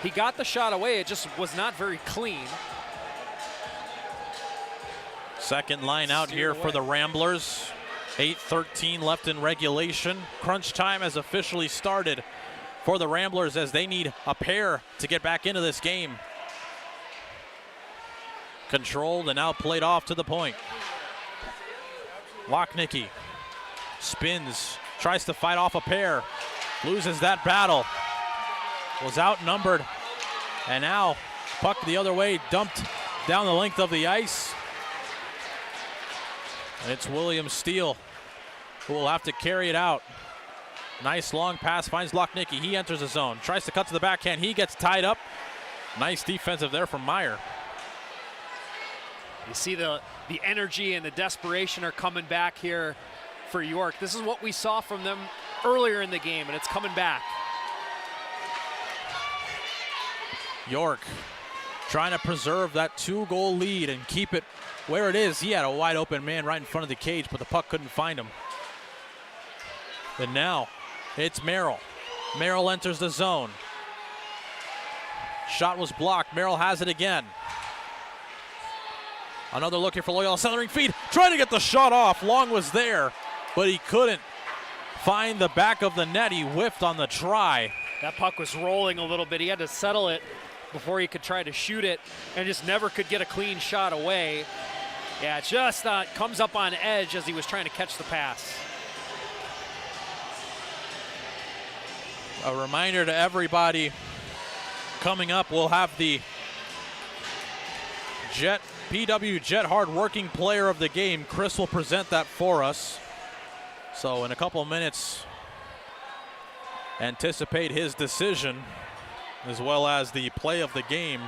He got the shot away. It just was not very clean. Second line out here for the Ramblers. 8:13 left in regulation. Crunch time has officially started for the Ramblers as they need a pair to get back into this game. Controlled and now played off to the point. Lochnicki spins, tries to fight off a pair, loses that battle, was outnumbered, and now puck the other way, dumped down the length of the ice. And it's William Steele who will have to carry it out. Nice long pass, finds Lochnicki. He enters the zone, tries to cut to the backhand. He gets tied up. Nice defensive there from Meyer. You see the energy and the desperation are coming back here for York. This is what we saw from them earlier in the game, and it's coming back. York trying to preserve that 2-goal lead and keep it where it is. He had a wide open man right in front of the cage, but the puck couldn't find him. And now it's Merrill. Merrill enters the zone. Shot was blocked. Merrill has it again. Another look here for Loyola, centering feed, trying to get the shot off. Long was there, but he couldn't find the back of the net. He whiffed on the try. That puck was rolling a little bit. He had to settle it before he could try to shoot it, and just never could get a clean shot away. Yeah, it just comes up on edge as he was trying to catch the pass. A reminder to everybody, coming up, we'll have the PW Jet Hard Working Player of the Game. Chris will present that for us. So in a couple of minutes, anticipate his decision, as well as the play of the game.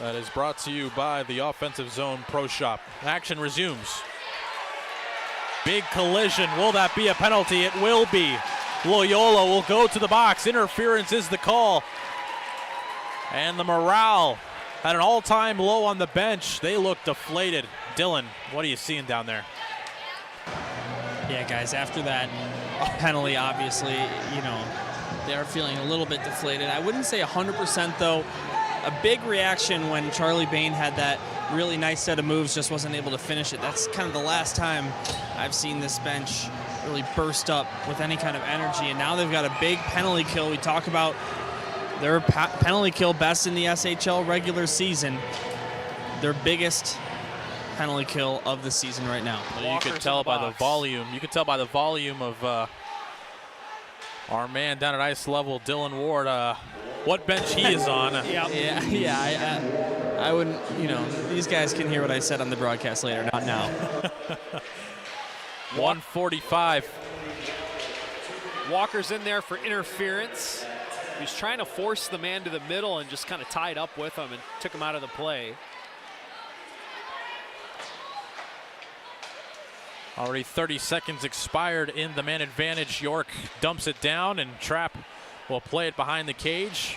That is brought to you by the Offensive Zone Pro Shop. Action resumes. Big collision. Will that be a penalty? It will be. Loyola will go to the box. Interference is the call. And the morale at an all-time low on the bench. They look deflated. Dylan, what are you seeing down there? Yeah, guys, after that penalty, obviously, you know, they are feeling a little bit deflated. I wouldn't say 100%, though. A big reaction when Charlie Bain had that really nice set of moves, just wasn't able to finish it. That's kind of the last time I've seen this bench really burst up with any kind of energy, and now they've got a big penalty kill. We talk about their penalty kill best in the SHL regular season. Their biggest penalty kill of the season right now. Well, you could tell by the volume. You could tell by the volume of our man down at ice level, Dylan Ward, what bench he is on. I wouldn't, you know, these guys can hear what I said on the broadcast later, not now. 145. Walker's in there for interference. He's trying to force the man to the middle and just kind of tied up with him and took him out of the play. Already 30 seconds expired in the man advantage. York dumps it down, and Trapp will play it behind the cage.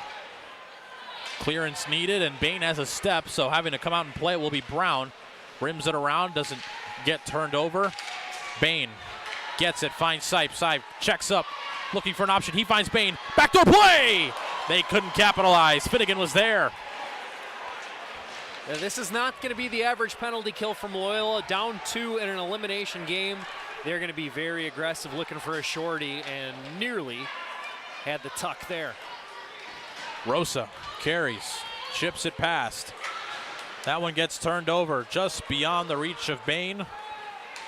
Clearance needed, and Bain has a step, so having to come out and play it will be Brown. Rims it around, doesn't get turned over. Bain gets it, finds Sipe. Sipe checks up, looking for an option. He finds Bain. Backdoor play! They couldn't capitalize. Finnegan was there. This is not going to be the average penalty kill from Loyola. Down 2 in an elimination game. They're going to be very aggressive, looking for a shorty, and nearly had the tuck there. Rosa carries, chips it past. That one gets turned over just beyond the reach of Bain.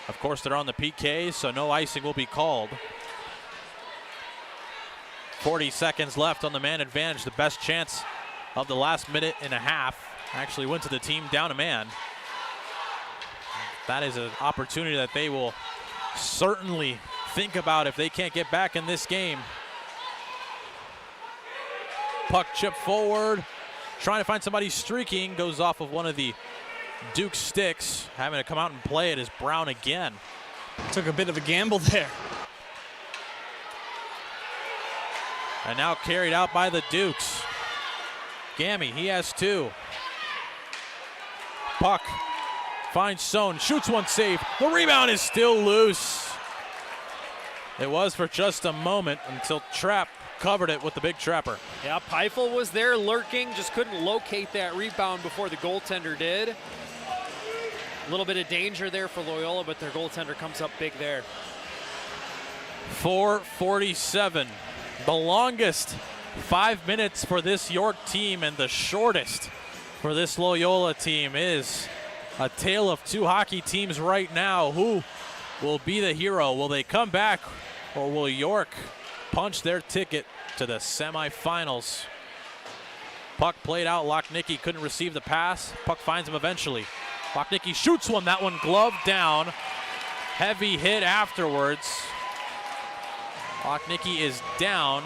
Of course, they're on the PK, so no icing will be called. 40 seconds left on the man advantage. The best chance of the last minute and a half actually went to the team down a man. That is an opportunity that they will certainly think about if they can't get back in this game. Puck chip forward, trying to find somebody streaking, goes off of one of the Duke sticks. Having to come out and play it is Brown again. Took a bit of a gamble there. And now carried out by the Dukes. Gammy, he has 2. Puck finds Sohn, shoots one, save. The rebound is still loose. It was for just a moment until Trapp covered it with the big trapper. Yeah, Peifel was there lurking, just couldn't locate that rebound before the goaltender did. A little bit of danger there for Loyola, but their goaltender comes up big there. 4:47. The longest 5 minutes for this York team and the shortest for this Loyola team is a tale of 2 hockey teams right now. Who will be the hero? Will they come back, or will York punch their ticket to the semifinals? Puck played out. Lochnicki couldn't receive the pass. Puck finds him eventually. Lochnicki shoots one. That one gloved down. Heavy hit afterwards. Lochnicki is down.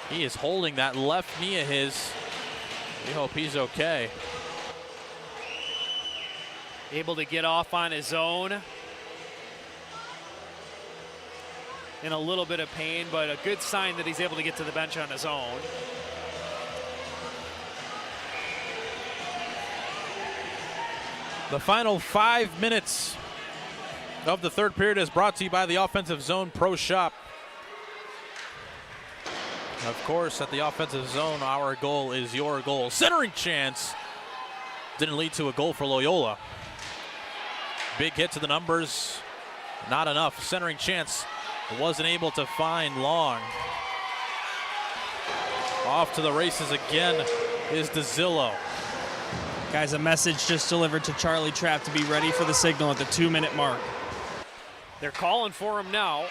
He is holding that left knee of his. We hope he's okay. Able to get off on his own. In a little bit of pain, but a good sign that he's able to get to the bench on his own. The final 5 minutes of the third period is brought to you by the Offensive Zone Pro Shop. Of course, at the offensive zone, our goal is your goal. Centering chance. Didn't lead to a goal for Loyola. Big hit to the numbers. Not enough. Centering chance. Wasn't able to find Long. Off to the races again is DeZillo. Guys, a message just delivered to Charlie Trapp to be ready for the signal at the 2-minute mark. They're calling for him now.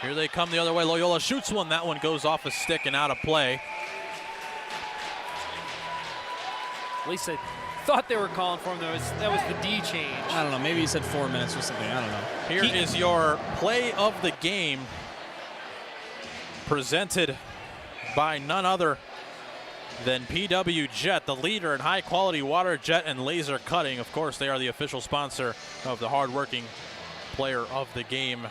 Here they come the other way. Loyola shoots one. That one goes off a stick and out of play. At least I thought they were calling for him. That was the D change. I don't know. Maybe he said 4 minutes or something. I don't know. Here is your play of the game, presented by none other than PW Jet, the leader in high-quality water jet and laser cutting. Of course, they are the official sponsor of the hard-working player of the game.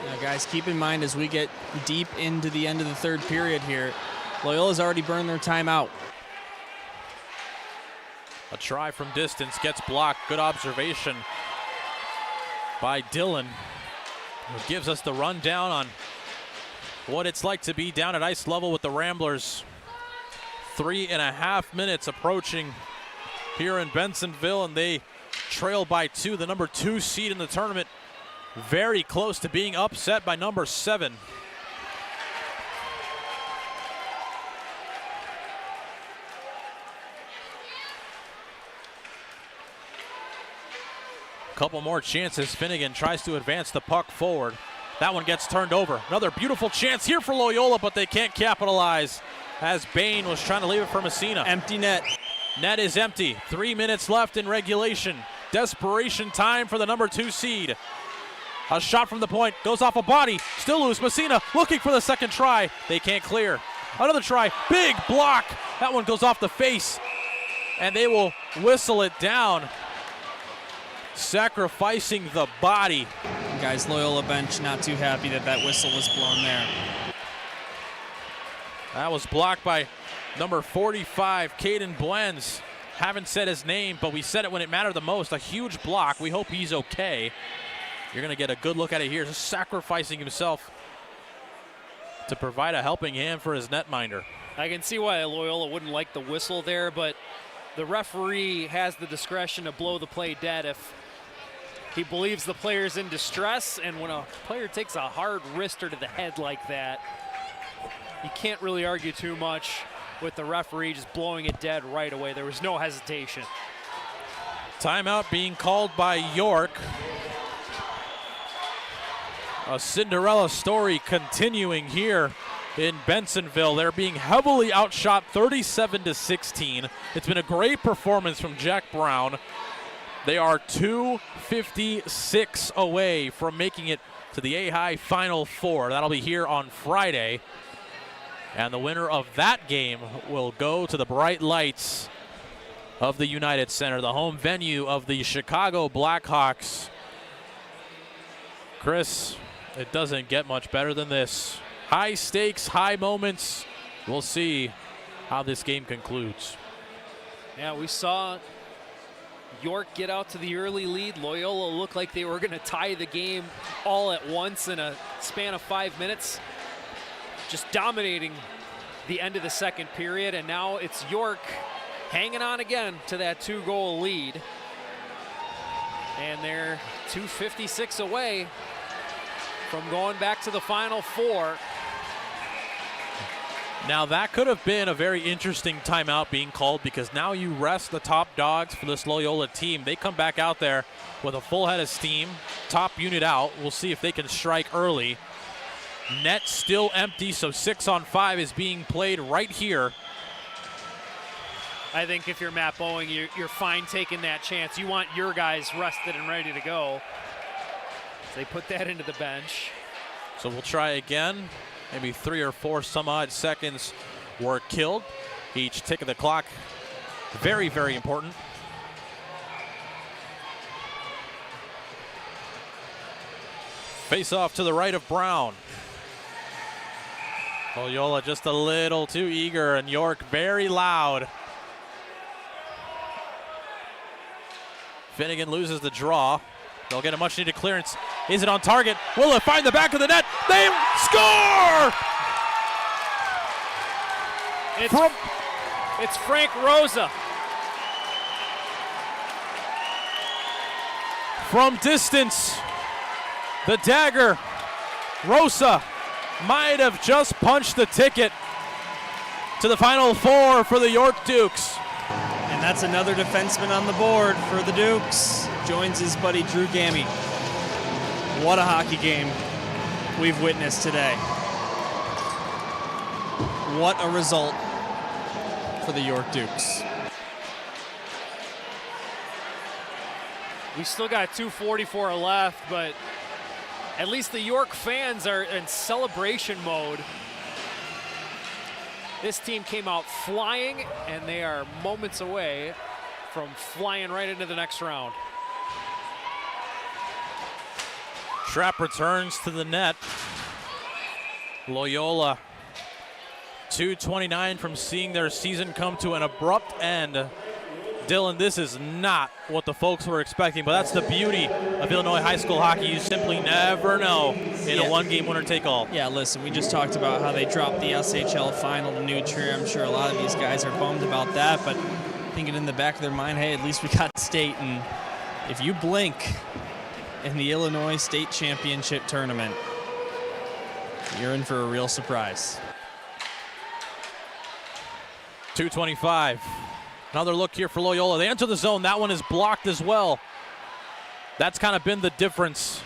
Now, guys, keep in mind as we get deep into the end of the third period here, Loyola's already burned their timeout. A try from distance gets blocked. Good observation by Dylan, who gives us the rundown on what it's like to be down at ice level with the Ramblers. 3.5 minutes approaching here in Bensonville, and they trail by 2. The number 2 seed in the tournament, very close to being upset by number 7. Couple more chances. Finnegan tries to advance the puck forward. That one gets turned over. Another beautiful chance here for Loyola, but they can't capitalize as Bain was trying to leave it for Messina. Empty net. Net is empty. 3 minutes left in regulation. Desperation time for the number 2 seed. A shot from the point, goes off a body, still loose. Messina looking for the second try. They can't clear. Another try, big block. That one goes off the face, and they will whistle it down, sacrificing the body. Guys, Loyola bench not too happy that that whistle was blown there. That was blocked by number 45, Caden Blends. Haven't said his name, but we said it when it mattered the most. A huge block. We hope he's okay. You're going to get a good look at it here. Just sacrificing himself to provide a helping hand for his netminder. I can see why Loyola wouldn't like the whistle there, but the referee has the discretion to blow the play dead if he believes the player's in distress. And when a player takes a hard wrister to the head like that, you can't really argue too much with the referee just blowing it dead right away. There was no hesitation. Timeout being called by York. A Cinderella story continuing here in Bensenville. They're being heavily outshot 37-16. It's been a great performance from Jack Brown. They are 2:56 away from making it to the AHAI Final Four. That'll be here on Friday. And the winner of that game will go to the bright lights of the United Center, the home venue of the Chicago Blackhawks. Chris, it doesn't get much better than this. High stakes, high moments. We'll see how this game concludes. Yeah, we saw York get out to the early lead. Loyola looked like they were going to tie the game all at once in a span of 5 minutes, just dominating the end of the second period. And now it's York hanging on again to that 2-goal lead. And they're 2:56 away from going back to the Final Four. Now that could have been a very interesting timeout being called, because now you rest the top dogs for this Loyola team. They come back out there with a full head of steam, top unit out. We'll see if they can strike early. Net still empty, so 6-on-5 is being played right here. I think if you're Matt Boeing, you're fine taking that chance. You want your guys rested and ready to go. So they put that into the bench. So we'll try again. Maybe 3 or 4 some odd seconds were killed. Each tick of the clock, very, very important. Face off to the right of Brown. Loyola just a little too eager, and York very loud. Finnegan loses the draw. They'll get a much needed clearance. Is it on target? Will it find the back of the net? They score! It's Frank Rosa. From distance, the dagger. Rosa might have just punched the ticket to the Final Four for the York Dukes. And that's another defenseman on the board for the Dukes. Joins his buddy Drew Gammy. What a hockey game we've witnessed today. What a result for the York Dukes. We still got 2:44 left, but at least the York fans are in celebration mode. This team came out flying, and they are moments away from flying right into the next round. Trapp returns to the net. Loyola, 2:29 from seeing their season come to an abrupt end. Dylan, this is not what the folks were expecting, but that's the beauty of Illinois high school hockey. You simply never know in a one-game winner-take-all. Yeah, listen, we just talked about how they dropped the SHL final to New Trier. I'm sure a lot of these guys are bummed about that, but thinking in the back of their mind, hey, at least we got state, and if you blink in the Illinois State Championship tournament, you're in for a real surprise. 2:25. Another look here for Loyola. They enter the zone. That one is blocked as well. That's kind of been the difference.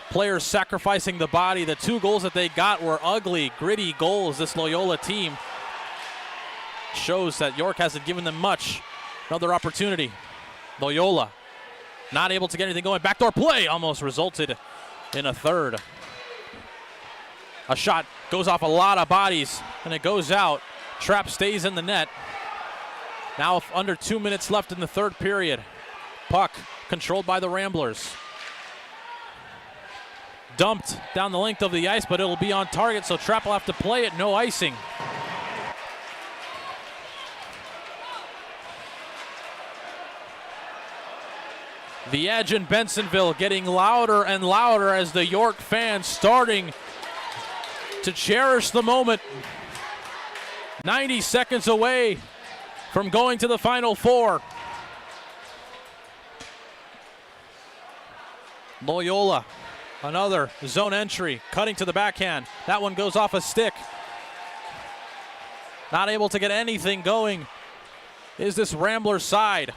Players sacrificing the body. The 2 goals that they got were ugly, gritty goals. This Loyola team shows that York hasn't given them much. Another opportunity. Loyola not able to get anything going. Backdoor play almost resulted in a third. A shot goes off a lot of bodies, and it goes out. Trapp stays in the net. Now under 2 minutes left in the third period. Puck controlled by the Ramblers. Dumped down the length of the ice, but it'll be on target, so Trapp will have to play it, no icing. The edge in Bensenville getting louder and louder as the York fans starting to cherish the moment. 90 seconds away from going to the Final Four. Loyola, another zone entry, cutting to the backhand. That one goes off a stick. Not able to get anything going is this Rambler side.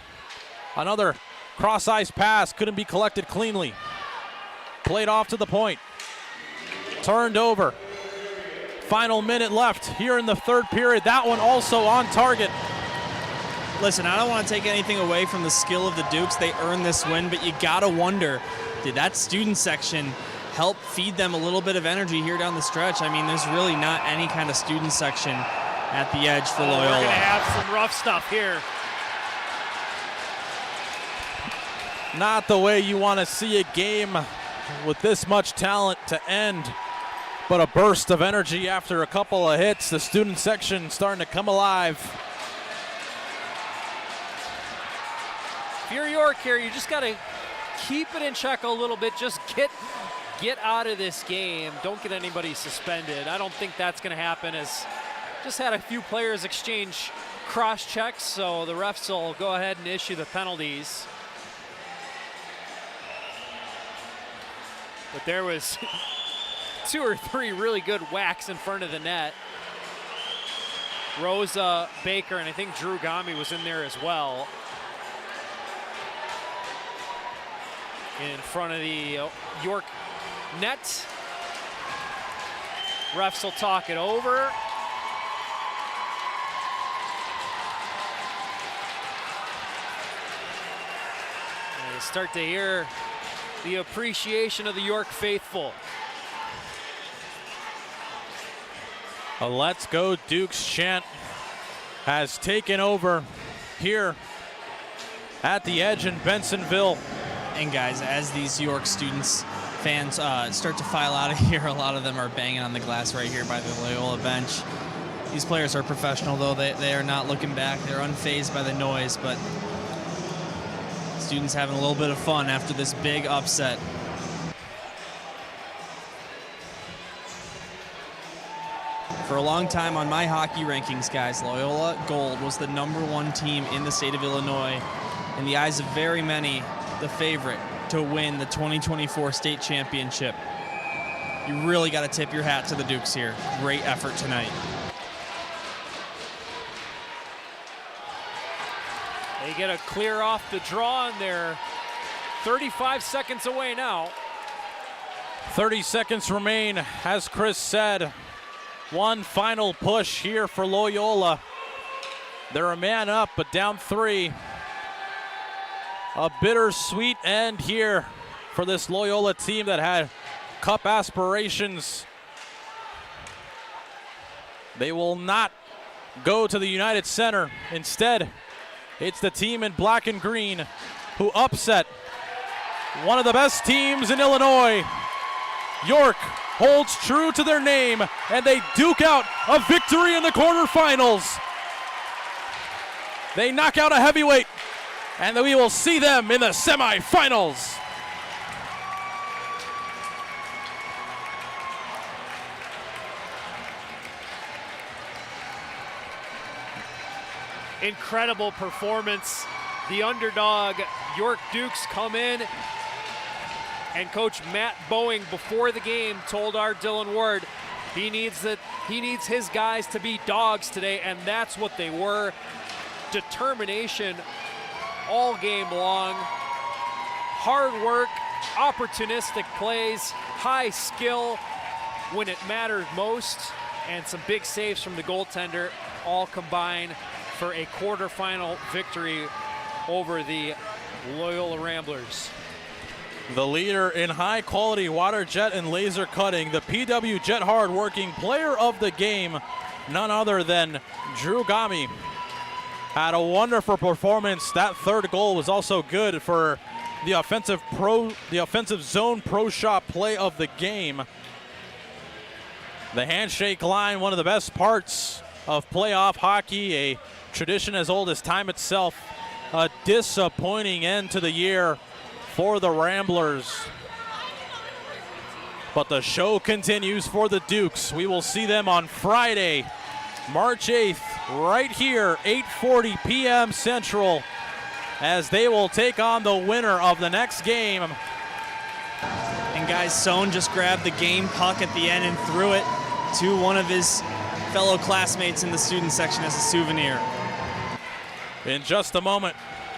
Another cross-ice pass, couldn't be collected cleanly. Played off to the point. Turned over. Final minute left here in the third period. That one also on target. Listen, I don't want to take anything away from the skill of the Dukes. They earned this win, but you gotta wonder, did that student section help feed them a little bit of energy here down the stretch? I mean, there's really not any kind of student section at the edge for Loyola. We're gonna have some rough stuff here. Not the way you want to see a game with this much talent to end, but a burst of energy after a couple of hits. The student section starting to come alive. If you're York here, you just got to keep it in check a little bit. Just get out of this game. Don't get anybody suspended. I don't think that's going to happen, as just had a few players exchange cross checks, so the refs will go ahead and issue the penalties. But there was 2 or 3 really good whacks in front of the net. Rosa, Baker, and I think Drew Gami was in there as well. In front of the York net. Refs will talk it over. And you start to hear the appreciation of the York faithful. A Let's Go Dukes chant has taken over here at the edge in Bensenville. And guys, as these York students fans start to file out of here, a lot of them are banging on the glass right here by the Loyola bench. These players are professional, though. They are not looking back. They're unfazed by the noise, but students having a little bit of fun after this big upset. For a long time on my hockey rankings, guys, Loyola Gold was the #1 team in the state of Illinois. In the eyes of very many, the favorite to win the 2024 state championship. You really got to tip your hat to the Dukes here. Great effort tonight. They get a clear off the draw, and they're 35 seconds away now. 30 seconds remain, as Chris said. One final push here for Loyola. They're a man up, but down 3. A bittersweet end here for this Loyola team that had cup aspirations. They will not go to the United Center. Instead, it's the team in black and green who upset one of the best teams in Illinois. York holds true to their name, and they duke out a victory in the quarterfinals. They knock out a heavyweight, and we will see them in the semifinals. Incredible performance. The underdog York Dukes come in, and Coach Matt Boeing before the game told our Dylan Ward he needs his guys to be dogs today, and that's what they were. Determination all game long. Hard work, opportunistic plays, high skill when it mattered most, and some big saves from the goaltender all combined for a quarterfinal victory over the Loyola Ramblers. The leader in high quality water jet and laser cutting, the PW Jet Hard working player of the game, none other than Drew Gami, had a wonderful performance. That third goal was also good for the offensive zone pro shot play of the game. The handshake line, one of the best parts of playoff hockey, a tradition as old as time itself. A disappointing end to the year for the Ramblers. But the show continues for the Dukes. We will see them on Friday, March 8th, right here, 8:40 p.m. Central, as they will take on the winner of the next game. And guys, Sohn just grabbed the game puck at the end and threw it to one of his fellow classmates in the student section as a souvenir. In just a moment,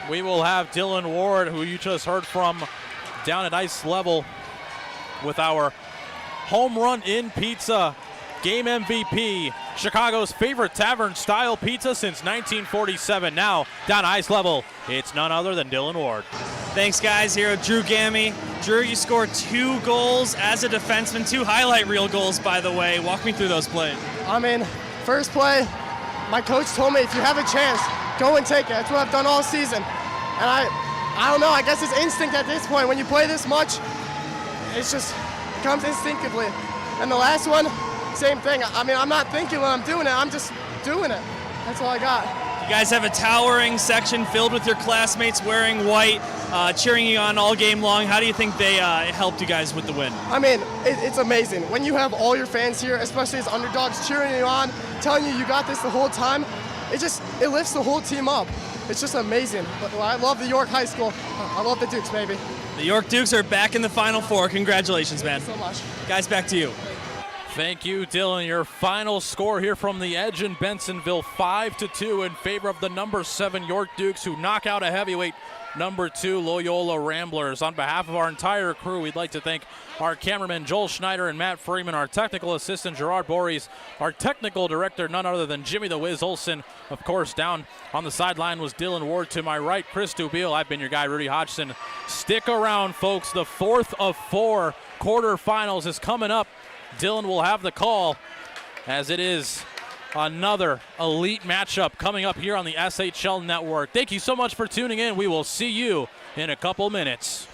we will have Dylan Ward, who you just heard from down at ice level, with our home run in pizza game MVP, Chicago's favorite tavern-style pizza since 1947. Now, down ice level, it's none other than Dylan Ward. Thanks, guys. Here with Drew Gammy. Drew, you scored 2 goals as a defenseman, 2 highlight reel goals, by the way. Walk me through those plays. I mean, first play, my coach told me if you have a chance, go and take it. That's what I've done all season. And I don't know, I guess it's instinct at this point. When you play this much, it's just comes instinctively. And the last one, same thing. I mean, I'm not thinking when I'm doing it, I'm just doing it. That's all I got. You guys have a towering section filled with your classmates wearing white, cheering you on all game long. How do you think they helped you guys with the win? I mean, it's amazing. When you have all your fans here, especially as underdogs, cheering you on, telling you got this the whole time, it lifts the whole team up. It's just amazing. But I love the York High School. I love the Dukes, baby. The York Dukes are back in the Final Four. Congratulations, man. Thank you so much. Guys, back to you. Thank you, Dylan. Your final score here from the Edge in Bensenville, 5-2 in favor of the number 7 York Dukes, who knock out a heavyweight number 2 Loyola Ramblers. On behalf of our entire crew, we'd like to thank our cameraman Joel Schneider and Matt Freeman, our technical assistant Gerard Boris, our technical director, none other than Jimmy the Wiz Olsen. Of course, down on the sideline was Dylan Ward. To my right, Chris Dubiel. I've been your guy, Rudy Hodgson. Stick around, folks. The 4th of 4 quarterfinals is coming up. Dylan will have the call, as it is another elite matchup coming up here on the SHL Network. Thank you so much for tuning in. We will see you in a couple minutes.